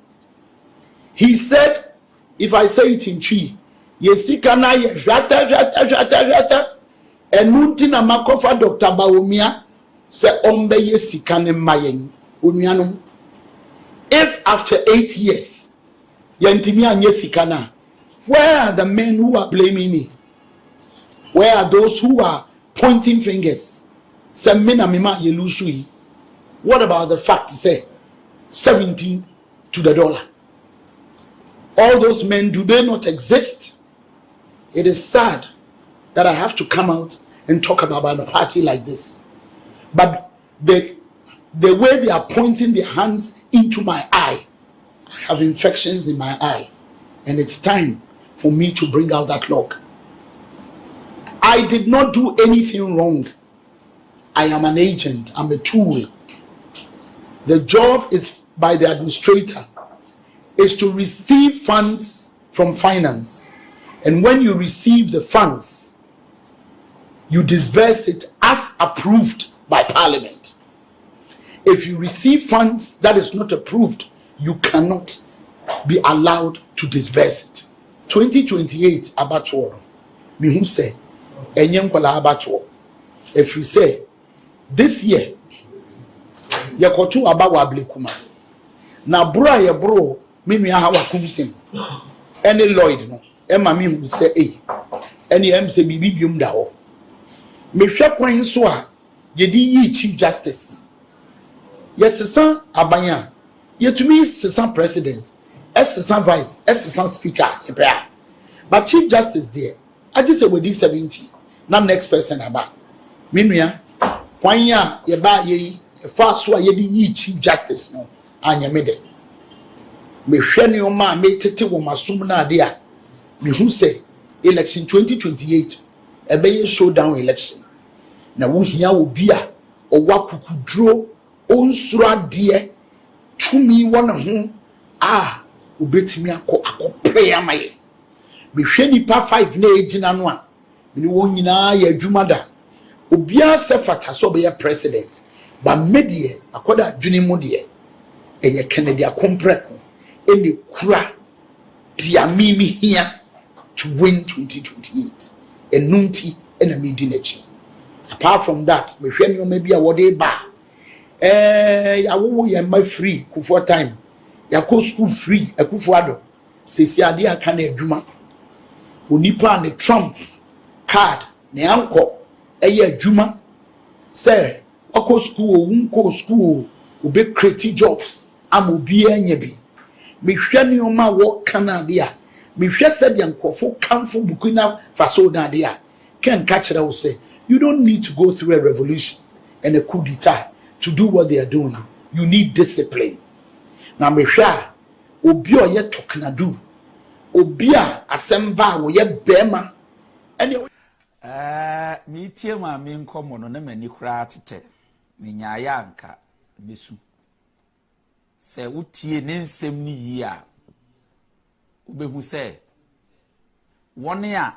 He said, if I say it in Twi, yesikana ye jata enunti na makofa Dr. Bawumia se ombe yesikane mayen unuanum. If after 8 years yentimi anye sikana, where are the men who are blaming me? Where are those who are pointing fingers? Say mina mima yelusui. What about the fact say 17 to the dollar? All those men, do they not exist? It is sad that I have to come out and talk about a party like this. But the way they are pointing their hands into my eye, I have infections in my eye. And it's time for me to bring out that log. I did not do anything wrong. I am an agent. I'm a tool. The job is by the administrator is to receive funds from finance. And when you receive the funds, you disburse it as approved by Parliament. If you receive funds that is not approved, you cannot be allowed to disburse it. 2028 abatuo. Me who say, enyem kwala abatuo. If you say, this year, yakotu abawa ablekuma. Na bro ye bro, me nua ha wakumsem. Any Lloyd no, Emma me who say, any say bibi bium da ho. Me hwe kwan so a yedi yi chief justice. Yes, sesan abanya. Yetumi sesan president. Sesan vice, sesan speaker. But chief justice there, I just say with 70. Now next person about. Me nua kwan ya ye ba ye fa so a yedi yi chief justice no anya me de. Me hwe ne o ma me tete wo masum na ade a me hu say election 2028 ebe ye showdown election. Na wo hia obi a owa kukudro onsuro ade tumi wona ho obetimi akopre amaye. Me hwe nipa 5 na ejina no a me wo nyina ya adwuma da obi a se fata so be president ba medie akoda adwene mu de eye Kennedy akompreko ene kura dia mimi hia to win 2028 enunti ena medi nachi. Apart from that, me hwe no maybe a wode ba ya wo ye ma free Kufuor time ya ko school free Akufo-Addo sesi ade aka na adwuma onipa ne Trump card ne anko eye adwuma say wako school wunko school obe create jobs am obi anya bi. Me hwe ne o ma wo Canada a me hwe said yankofo kamfo bukuna faso na ade a can catch it. I will say you don't need to go through a revolution and a coup d'etat to do what they are doing. You need discipline. Now me hwa obi o ye toknadu obi a asemba wo ye bema ene me tie ma me nkomo no na mani kura tete me nyaaya anka mesu se utie ne nsem ni yi a obehu se wone a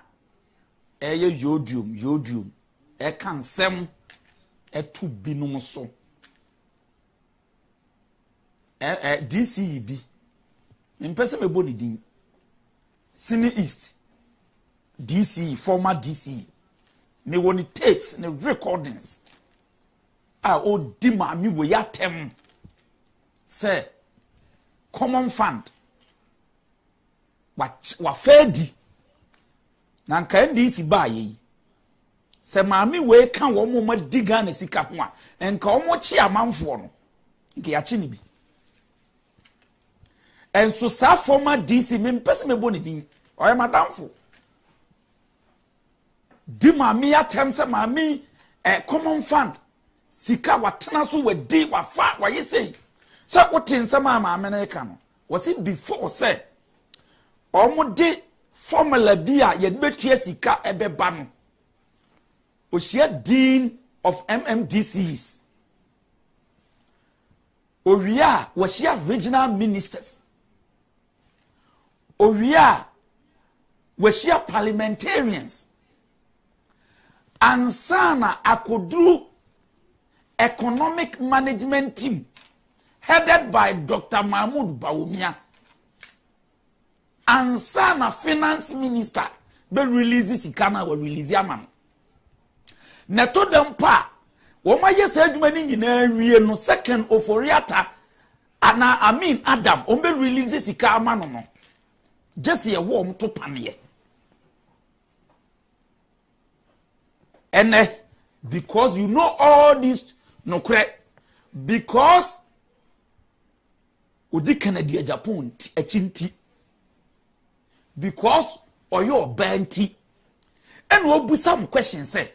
eye yodium e kan nsem etu binum so DC bi mpese me boni din Sini East DC former DC me woni tapes ne recordings o di maami wo yatem say common fund wa fedi na nka NDC ba yi se maami we kan wo mo diga na sika ho a enka wo mo chi amanfo no nke ya chi ni bi enso sa former DC me mpese me boni din oye madamfo di mami atem se mami common fund sika watena so wadi wafa waye sei se wotin se mama na ka no wasi before say omode formula bia ye betua sika ebeba no ohia dean of MMDCs Oria washia regional ministers Oria washia parliamentarians ansana akodru economic management team headed by Dr. Mahmoud Bawumia ansana finance minister be release sikana we release amam na to dem pa wo ma yes adwuma ni nyina wie no second oforiata ana Amin Adam o be release sika amano no just ye wo m to pane ene because you know all this no correct because odi Canada Japan achinti because oyo banti and we bu some questions say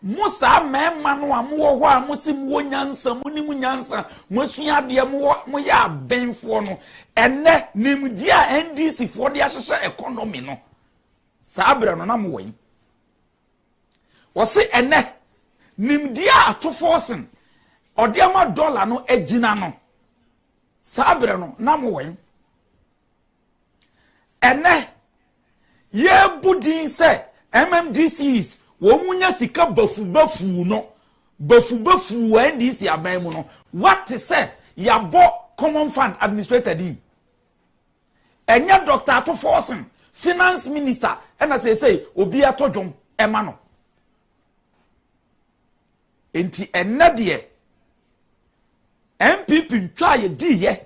Musa mema no amwo ho a musim wo nyansa munim nyansa musua de mo ya benfo no enne nimdi a NDC for de ahyehye economy no sabre no na mo wen wo se enne nimdi a atoforsen ode ama dollar no agina no sabre no na mo wen enne ye budin se MMDCs wo munya sika bafu no bafu NDC aban mu no what say ya bo common fund administrator din enya Dr. Atoforsen finance minister ena say obi atodwom ema no enti enna de MPP ntwa ye di ye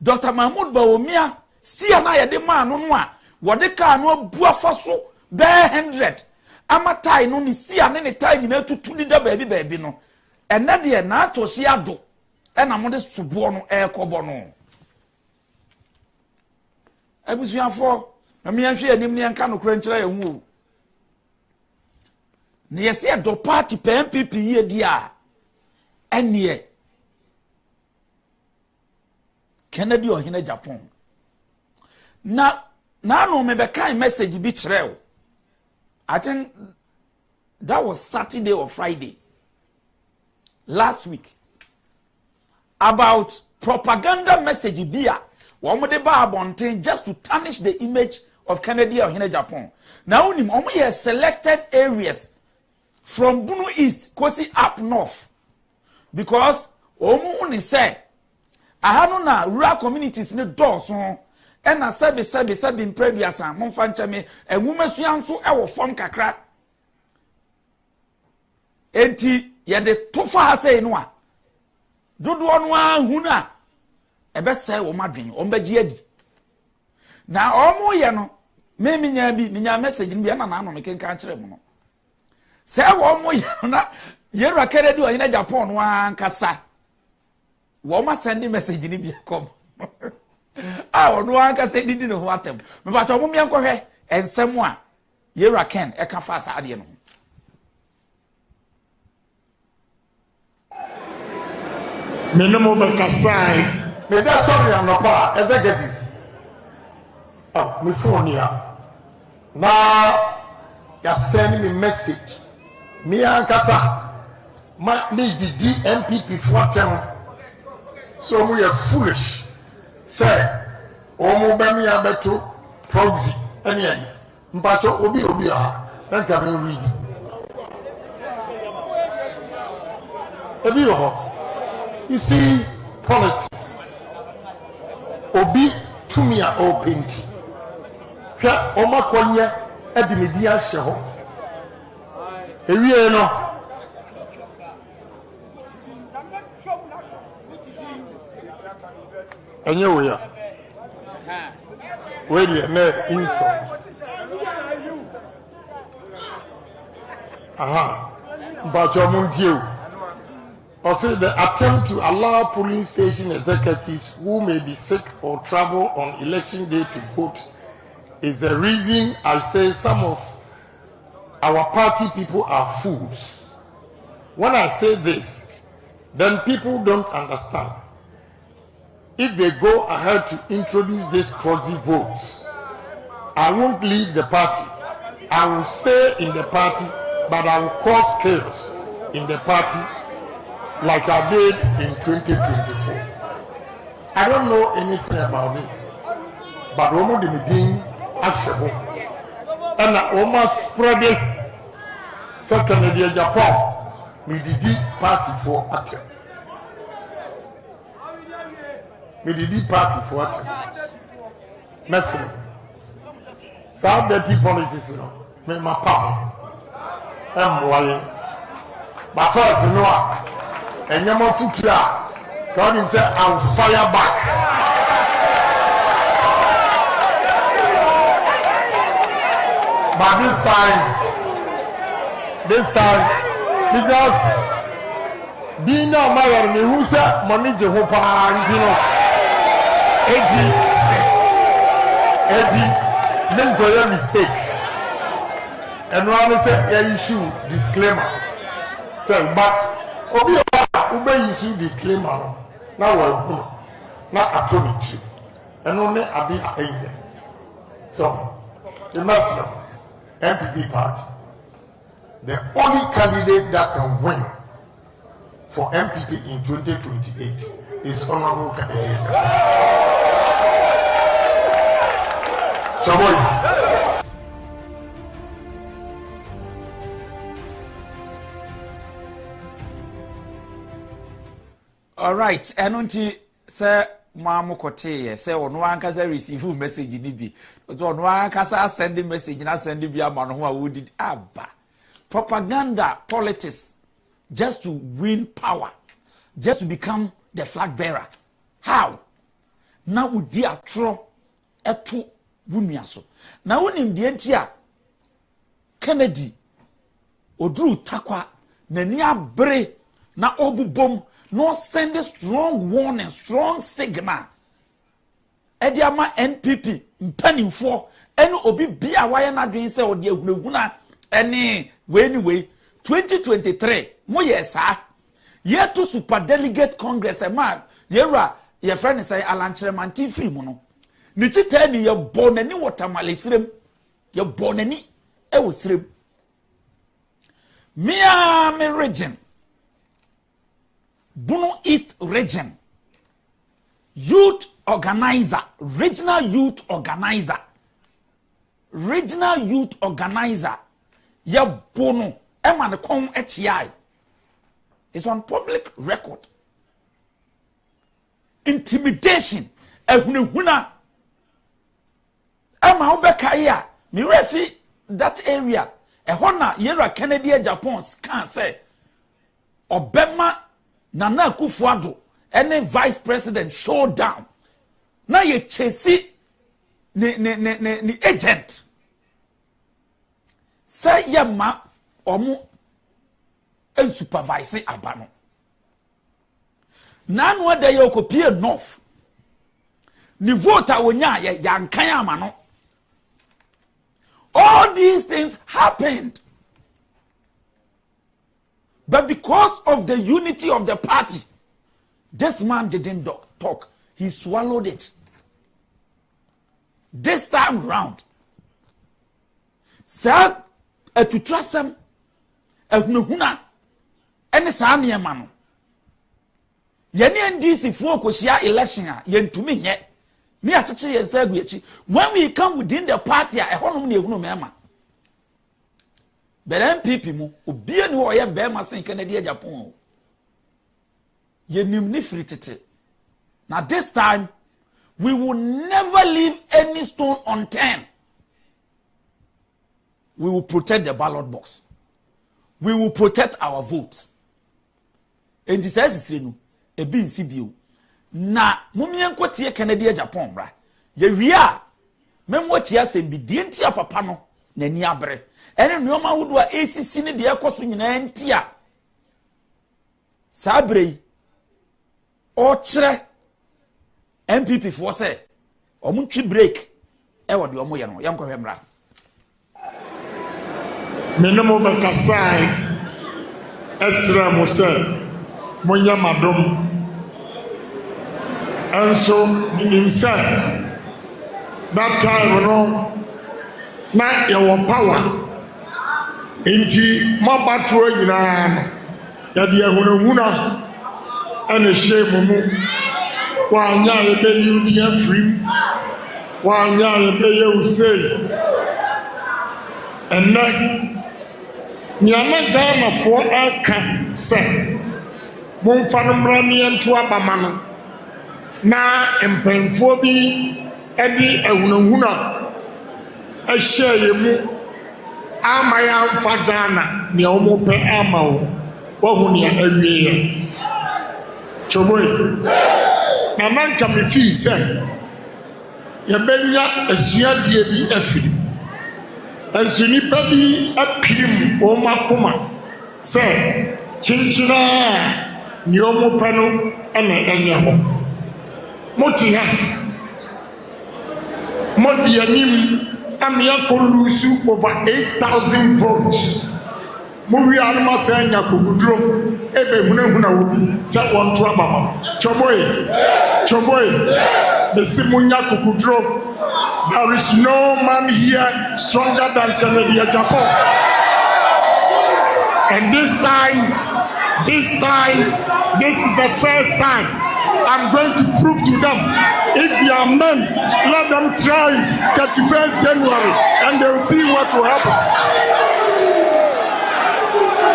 Dr. Mahmoud Bawumia si na ye de ma no no a wo de ka no abuafa so be 100 amatai no ni si ane ne tai nyina tutu di da baabi no ena de na atohye ado ena mo de sobo no ekobo no abusuafo na me anhwe anim ne anka no kura nkyira ye hu ne yesi do party MPP ye di a enie Kennedy ohene Japan na no me be kind message bi kire. I think that was Saturday or Friday last week about propaganda message bia womo de ba abonten just to tarnish the image of Kennedy or Japan. Now onim omo ye selected areas from Bunu East kosi up north because omo uni say ahanu na rural communities ne doso ena sebi in previous am monfa ncheme enwumasua nso e wo fom kakra enti ye de tofa ha sei no a dodo no ahunu a ebe sei wo madwen o mbagi adi na omo ye no me minya message bi na no mekenka kire mu no sei wo mo ye na ye rakere di o yin Japan no ankasa wo ma send message ni bi kom no anka say didi no atem me ba to mo me enkohwe ensem a yera ken e ka fa sa ade no me no mo be kasai me da sorry am no pa executives me phone ya na ya send me message me ankasa ma me didi MPP for them so we are foolish. Say, omo bemi abeto proxy any mpacho obi a then can read. You see politics. Obi to me a open. Pia oma konya e di media sheho. Ewie no. Enye wo ya. We dey na info. Aha. But your mundio. Also, the attempt to allow polling station executives who may be sick or travel on election day to vote is the reason I say some of our party people are fools. When I say this, then people don't understand. If they go ahead to introduce these proxy votes, I won't leave the party. I will stay in the party, but I will cause chaos in the party like I did in 2024. I don't know anything about this, but Omo de Medin Ashebo and almost spread it. Second in Japan, me did party for action. Me did party for action. Messi. Some dirty politics, me my power. But first, you know, and you're more to God himself, I'll fire back. But this time, because Dina Mayor, who said, Money Jehovah, you know, Eddie, make a mistake. And one said, yeah, issue disclaimer. So, but, Obi issue disclaimer. Now we're not atomic, and only a bit angry. So, you must know, MPP party, the only candidate that can win for MPP in 2028 is honorable candidate. Chaboy. All right, and until sir Mamu Kote, say on one can receive message in Ibi. But on one can send a message and I send the man who did Abba. Propaganda politics just to win power, just to become the flag bearer. How? Now would dear tro eto wumiaso. Now when in the entia Kennedy Odru Takwa Nenia Bre na obu bom. No send a strong warning, strong signal. Ediama NPP, penning for any obi be a wire not doing so, dear Huna, any anyway. 2023, mo yes, yet to super delegate Congress a man, yera, your friend is a Alan Tremanti free mono. Nichi tell me you're born any water malisrim, you're born any, I was stream. Me region. Bono East Region Youth Organizer, Regional Youth Organizer, ya Bono Eman Kong HI is on public record. Intimidation, Ehuna Emma Obekaya, Mirefi, that area, Ehona, Yera Kennedy, Japan, can say, Obama. Nana Akufo-Addo any vice president showdown. Na ye chase ni agent. Say ye ma omu en supervise abano. Na no da ye okopie north. Ni voter wonya ye yankan amano. All these things happened. But because of the unity of the party, this man didn't talk. He swallowed it. This time round, sir, to trust him, and Sanya man. Yeni NDC for Koshia election, yen to me yet. Me at when we come within the party, I want to know. But MPP mu obi ani wo ye be ma sen Canada Japan ye nim ni fritete. Now this time we will never leave any stone unturned. We will protect the ballot box. We will protect our votes. And this is no e bi nsi bio. Na mumien kotie Canada Japan bra. Ye wia memwo tia sem bi die ntia papa no na ni abre. Ene nyoma wudu a ACC ne de ekoso nyina ntia sabrei o kire MPP for say omuntwi break ɛwɔ de ɔmo yɛ no yɛnkɔ hwɛ mmra menemo bekasai esra mo sɛ monya madom enso nim sɛ that time no na yɛwɔ power enti mabatoɔ nyinaa no yɛde ahunahuna ɛna hyɛ mu mu wanya yɛbɛyi wodi afirim wanya yɛbɛyɛ usei ɛnɛ nyama Ghanafoɔ ɛka sɛ momfa no mmra ne yɛnto abama no na mpanyinfoɔ bi ɛde ahunahuna ɛhyɛ yɛ mu ama yɛamfa Ghana nea wɔn pɛ ama wo wɔho nea awie yɛ kyɔbɔe na nanka mefii sɛ yɛbɛnya asuadeɛ bi afiri ɛnso nnipa bi apirim wɔn akoma sɛ kyenkyena a nea wɔn pɛ no ɛna ɛnyɛ hɔ mote ha modi anim amiyako lose over 8,000 votes movie anima say nya kogudro ebe hunahuna obi say won to abama choboy the simunya kogudro there is no man here stronger than Canada Japan and this is the first time I'm going to prove to them if they are men, let them try 31st January and they will see what will happen.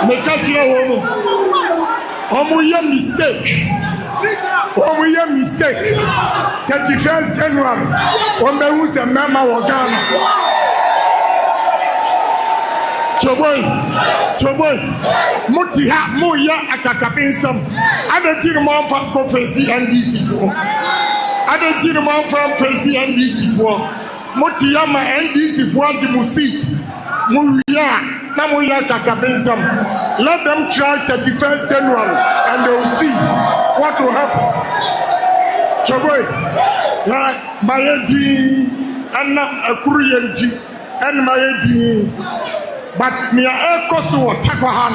Make a mistake. 31st January, when they use a memo of Ghana. Choboy, Mutiha, Moya, Akakapinsam. I don't think more from Prophecy NDC for. I don't think more from Prophecy NDC for. Mutiyama NDC for the Musit. Muya, Namoya Kakapinsam. Let them try 31st January and they will see what will happen. Choboy, Mayedi, Anna Akurienti, and Mayedi. But me a koso wa takwahan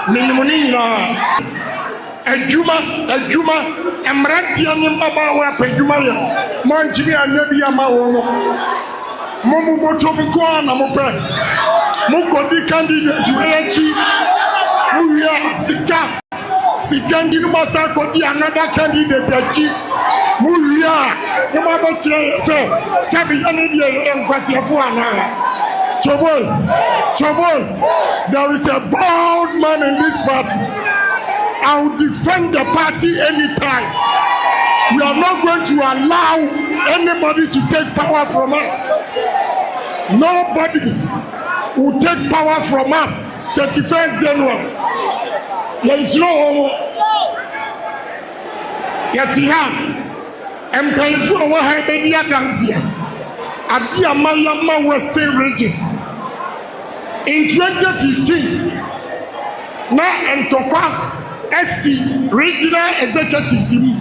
minimuni na adwuma emrantia ni mbaba wa padwuma ya monjimi anya bi ama wo mo boto mko na mo pe mo kodi candidate echi mo ya sika ndi no masa kodi another candidate echi mo ya no ma ba tire se bi ya ne die enkwasiafo ana Choboy, there is a bold man in this party. I will defend the party anytime. We are not going to allow anybody to take power from us. Nobody will take power from us 31st January. There is no homo. Yatiha, Empire wa Habedia Gansia, Adia Mayama Western region. In 2015, na Ntokwa SC regional executives in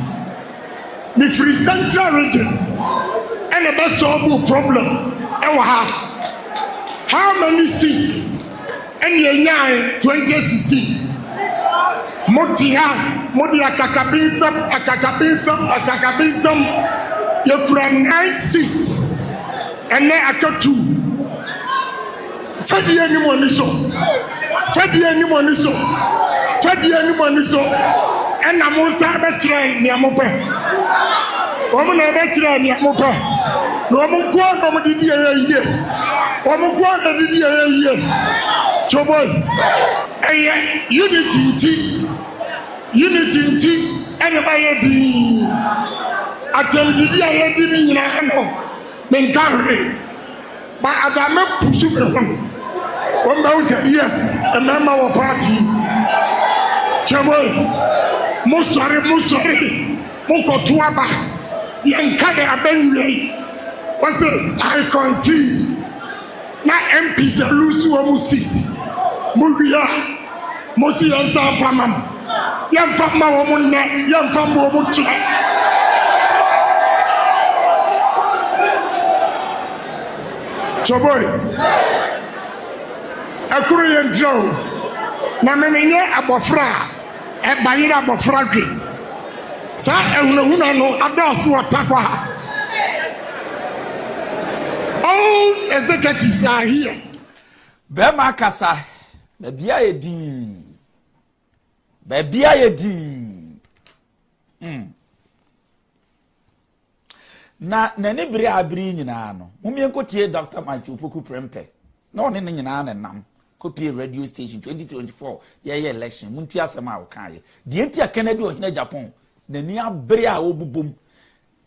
free central region and about solve problem. How many seats? And in 2016, Modia Akakabinsam, you could have 9 seats, and then I got 2. Fedi anyone so, and I'm also a train near Mope. Woman, I bet you near Mope. No one quarter of the year. Woman quarter of the year. Choboy, unity, and if I had the attempted the idea in a hand, but I don't push you. One man said yes, a member of party. Chaboy, Musari, Moko Tuaba, Yankaya Abenway. Was it? I concede. Na MPs lose one seat. Muria, Mosi and Sanfamam. Young Fama woman, young Fama woman. Choboy. Akuru yentro. Na menye abofra. E bayira abofra kwi. Sa ehunahuna no adosu otakwa. All executives are here. Bema kasa. Bebia yedi. Bebia yedi. Na nani bere abiri nyina no. Mumie nkotie Dr. Matthew Poku Prempe. Na one ne nyina na nam. Copy radio station 2024 ye election munti asema wokaye de enti Kennedy ohina Japan nani abere a obubom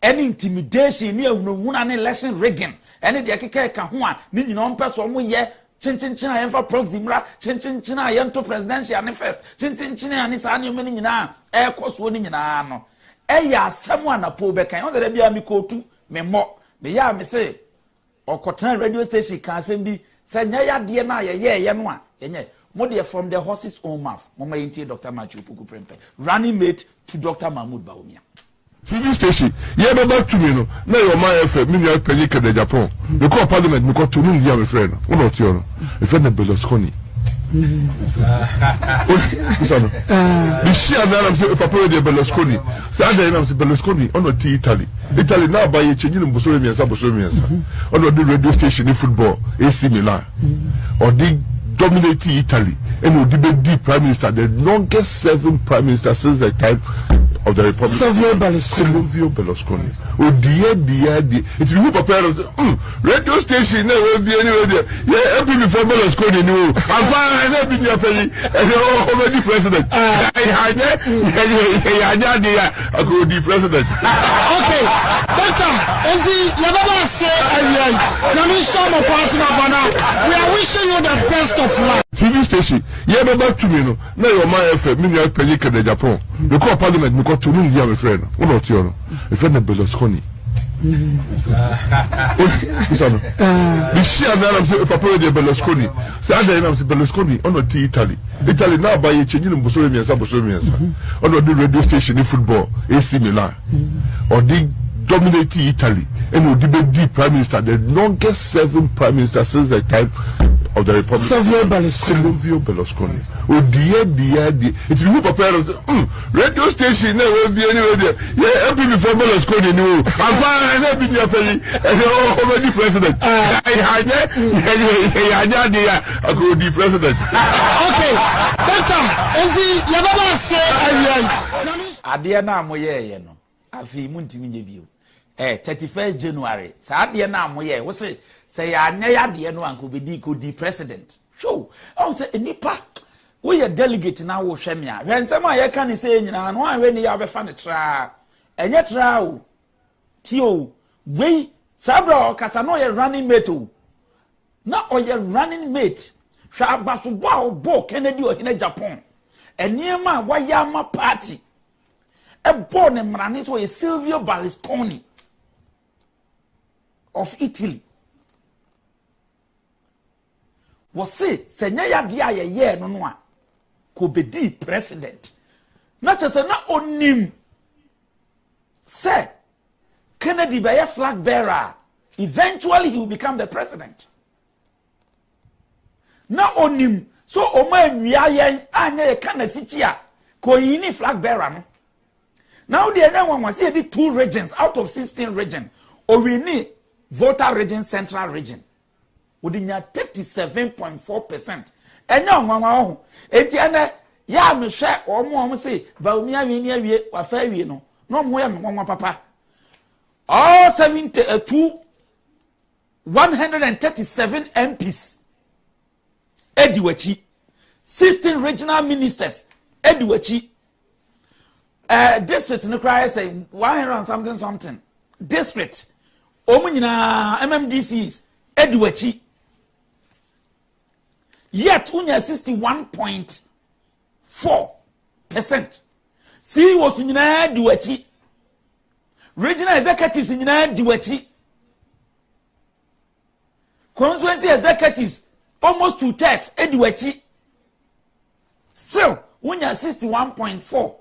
any intimidation ni ehunahuna na election rigging any de keke ka ho a ni nyina ompeso mo ye chinchin a yemfa proxy mra chinchin a yento presidential manifest chinchin a ni sa ni omeni nyina e koso ni nyina no ya asemu anapo be kan o de bia mi kotu me mo me ya me say okotan radio station kan asem bi sanya ya de na ye no a yenye modie from the horse's own mouth mama yintie Dr. Matthew Poku Prempe running mate to Dr. Mahmoud Bawumia TV station ye be back to me no na your man FM me ya penny ke de Japan the call parliament me ko to no ya me friend no no ti ono e friend Berlusconi the share na am say papa de Berlusconi say ada na am say Berlusconi ono ti Italy na ba ye chenyi no bosoro miensa ono the radio station in football AC Milan or the dominate Italy and would be the prime minister, the longest serving prime minister since the time of the Republic. Silvio Berlusconi. Oh dear. It's you prepare radio station will be anywhere there. Yeah, every before Berlusconi knew. I'm fine, been your pay and already president. I could be president. Okay, Doctor, Yababa say we are wishing you the best of luck. TV station, yeah, back to me no. Now your man FM, me ya penny ke de Japan. The call parliament me ko to no ya me friend. Uno ti ono. E friend Berlusconi. The share na am say papa de Berlusconi. Say ada na am say Berlusconi ono ti Italy na ba ye chenyi no bosoro miensa. Ono the radio station in football AC Milan. Or the dominate Italy and would be the prime minister, the longest serving prime minister since the time of the Republic. Silvio Berlusconi. Oh dear. It's you prepare radio station will be anywhere there. Yeah, every before Berlusconi knew. I'm fine, been your pay and already president. I could be president. Okay, Doctor, Yababa say Adia na moye no. Afi muntimi nyebio. 31st January. Sa adia na moye. Wo say ya anya ya de no anko bedi ko di president. Show. I say enipa we ye delegate na wo hweme a. Hwensem a ye ka ni say nyina no anwe ni ya be fa ne tra. Enye tra o. Ti o. We sabra o kasa no ye running mate o. Na o ye running mate. Hwa abaso bo bo Kennedy o hina Japan. Eniema wa ya ma party. A born in Maranis was Silvio Berlusconi of Italy. Was say, Senaya dia ye no noa, could be the president. Not just a not on him. Say, Kennedy be a flag bearer. Eventually he will become the president. Not on him. So, Oman Yayan, Anya Kanasitia, ko yini flag bearer. No? Now the other one was the 2 regions out of 16 regions. Or we need voter region, central region. We need 37.4%. And now, Mama, Etienne, ya me share or more say, Baumia Vinia, or fair, no more, Mama Papa. All 137 MPs, Ediwachi, 16 regional ministers, Ediwachi. District no cry say 100 something. District. Omunyina MMDCs Edwachi. Yet unya 61.4%. See was unyina Edwachi. Regional executives unyina Edwachi. Constituency executives almost 2/3 Edwachi. Still unya 61.4.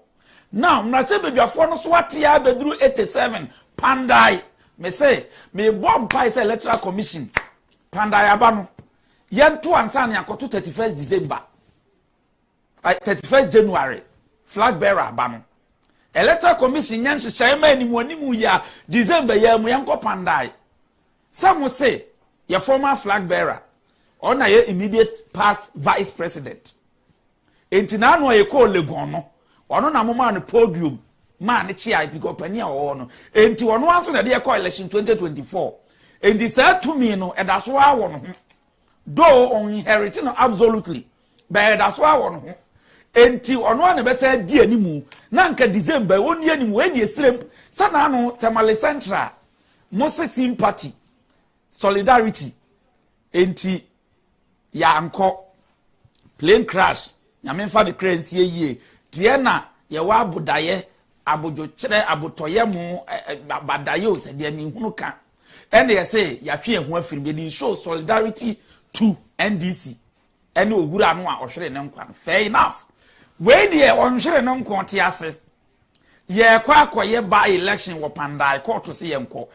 Now, Mnache baby afọ no so atia bedru 87 pandai. Me say, me bomb pie electoral commission. pandayaba no yento ansa na yakoto 31st December 31st January flag bearer aba no electoral commission nyan hyehyɛ ma animu ya December ya mu yanko pandai some say your former flag bearer or na your immediate past vice president enti na no ye call legon no ono na moma no podium man chia because pani a wo no enti ono anso na de call election 2024 enti say to me no e da so awo no though on inheriting no absolutely but e da so awo no enti ono na be say di animu na nka December woni animu e di esrem sana no Tamale Central Moses sympathy solidarity enti ya anko plane crash nyame fa de currency yie tie na ye wa abudaye abojo kire abotoye mu badaye o se de ni hunu ka ene ye say ya twe ehu afiri be di show solidarity to NDC ene ogura no a ohwere ne nkwa fair enough we de onhwere ne nkwa te ase ye kwa akoye by election wo pandai court to say yenko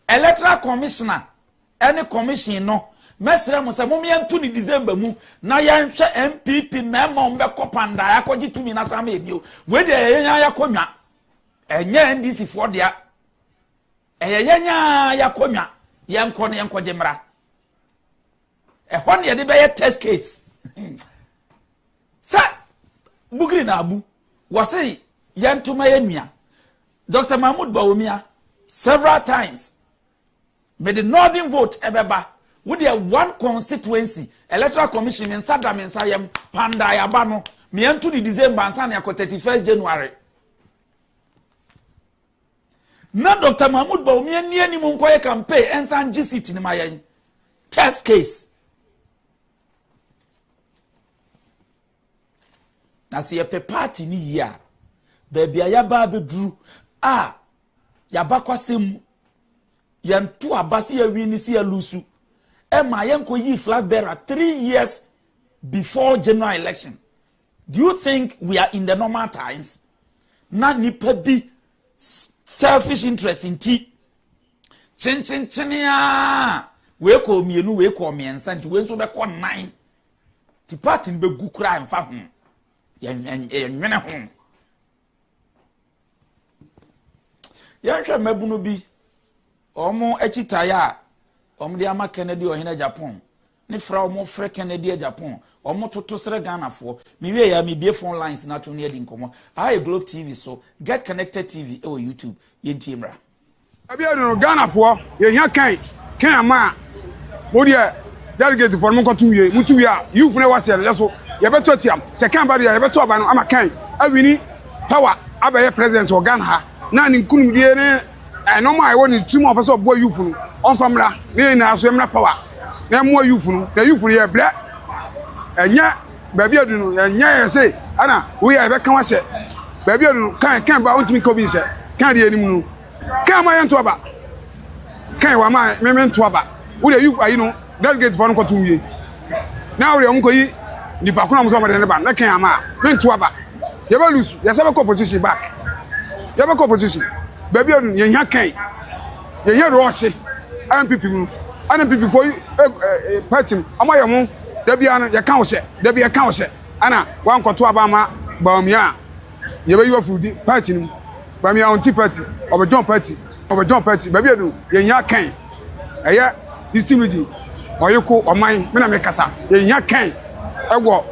electoral commissioner any commission no mesre mo se mo miantu ni December mu na yanhwe MPP memo mbe kopanda yakogi tumi na sama ebio we de yenya yakonwa enye NDC for dia yenya yakonwa yenko ne yenko gemra hon ye de be test case sa bugri na abu wase yentuma yenua Dr. Mahmoud Bawumia several times made the northern vote ebeba with the one constituency electoral commission in Sadam in Sayam Panda Yabano me into the December and Sanya 31st January. Na Dr. Mahmoud Bawumia ni any munkoye campaign and San GCT in my test case. Na see a party ni ya baby ayaba bedru yabakwa semu yantu abasi ya wini si ya lusu ema yanko yi flag bearer 3 years before general election. Do you think we are in the normal times? Na nipa bi selfish interest in tea chin we ko mienu we ko miensa nti we nso be ko 9 ti party be gu kra mfa ho yenwene ho yanhwe mabunu bi omo echitaya omo de ama Kennedy ohina Japan ni fra omo fre Kennedy Japan omo toto sere Ghana fo mi wie ya mi bie phone lines na to ne di nkomo I Globe TV so get connected TV or YouTube yenti mra abia no Ghana fo ye hia kan ama mo de delegate for mo kotu wie mutu wie a youth ne wase le so ye beto tiam se kan ba de ye beto ba no ama kan awini power abaye president of Ghana ha na ni kunum die ne normal I want to of us of boy youth on family na so emra power na mo youth no na youth ye ble enya baby adu no enya ye say ana we ya be kan wa se baby adu no kan ba ontimi ko bi se kan de anim no kan ma ye nto aba kan wa ma me nto aba we the youth ayi no delegate for no ko tuwie na we on ko yi ni pa kuna mo so ma de ne ba na kan ama me nto aba ye ba lose ye se be ko position back ye be ko position baby on ye nya kan ye nya roche MPP mu MPP for party amaye mu da bia na ye kan wo se da bia kan wo se ana wan koto aba ma baumia ye be you food party mu baumia on ti party obo John party baby on ye nya kan eye distinguished oyeko oman me na me kasa ye nya kan ewo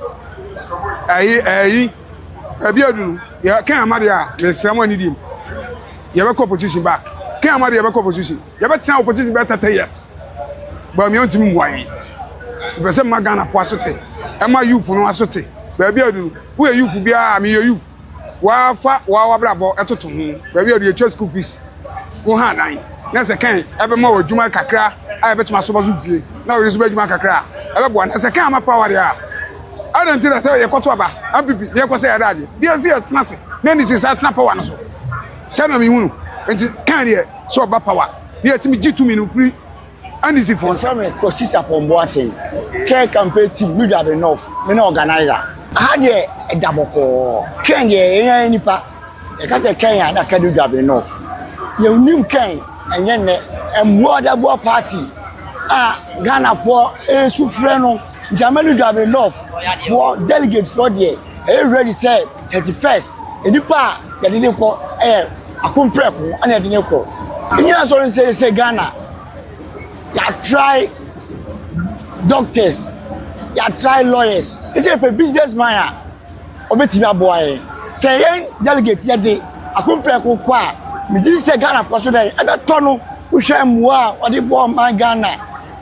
ayi baby on ye kan amade a me sramo ani dim you have a opposition back. Can't marry a opposition. You have a opposition better 10 years. But me on to why. If I Magana for Sote, am I you for no Sote? Baby, who are you for? Be me your youth. Wow, bravo, at to him. Baby, your church school fees. Go hard 9. That's a can. Ever more Juma Kakra. I bet my super fee. Now it's Juma Kakra. Ever one as a camera power there. I don't think that's how you got to about. I'm people. You can say that. Be a zeal, nothing. Then it's a snap one so. Sana mi hunu enti kan de so ba power ye timi gitu mi no free and is for some exposition upon boating care campaign team we have enough me na organizer aha de edaboko kan ye yan nipa e ka se kan ya na ka do have enough ye unim kan enye ne emu oda bo party Ghana for Sufreno, Jamaica have enough for delegates for the ready said 31st. And the part that didn't call a compreko and I didn't call. And you also say Ghana, you try doctors, you try lawyers. It's a businessman. Obetia boy. Say delegates yet they a compreko qua. Me didn't say Ghana for so that and a tunnel. Usha mwa wadi bo man Ghana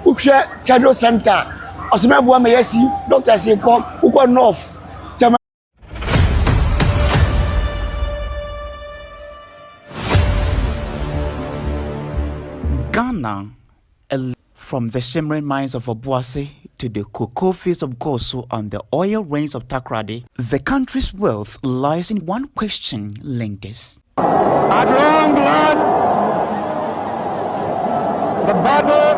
usha Cadro Center osime bo ma yesi doctor say come uko north Ghana, from the shimmering mines of Obuasi to the cocoa fields of Goso and the oil rains of Takrady, the country's wealth lies in one question lingers. At long last, the battle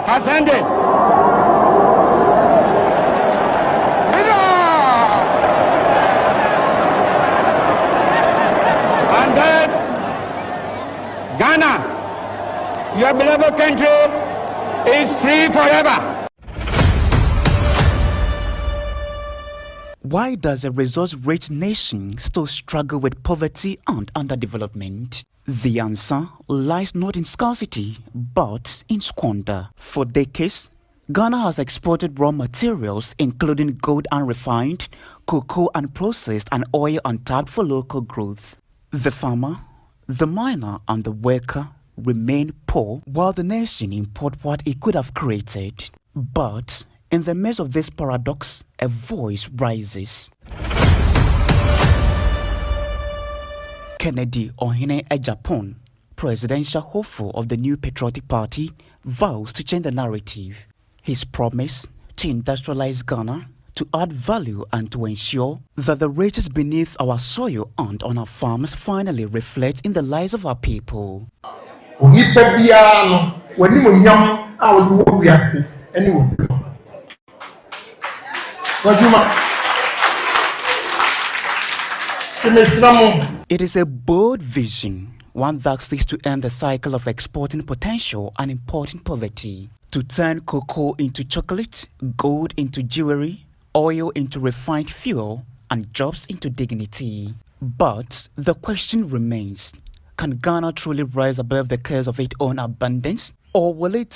has ended. And thus, Ghana, your beloved country, is free forever. Why does a resource-rich nation still struggle with poverty and underdevelopment? The answer lies not in scarcity, but in squander. For decades, Ghana has exported raw materials including gold unrefined, cocoa unprocessed, and oil untapped for local growth. The farmer, the miner, and the worker remain poor while the nation import what it could have created. But in the midst of this paradox, a voice rises. Kennedy Ohene Ejapon, presidential hopeful of the new Patriotic Party, vows to change the narrative. His promise to industrialize Ghana, to add value and to ensure that the riches beneath our soil and on our farms finally reflect in the lives of our people. It is a bold vision, one that seeks to end the cycle of exporting potential and importing poverty, to turn cocoa into chocolate, gold into jewelry, oil into refined fuel, and jobs into dignity. But the question remains, can Ghana truly rise above the curse of its own abundance, or will it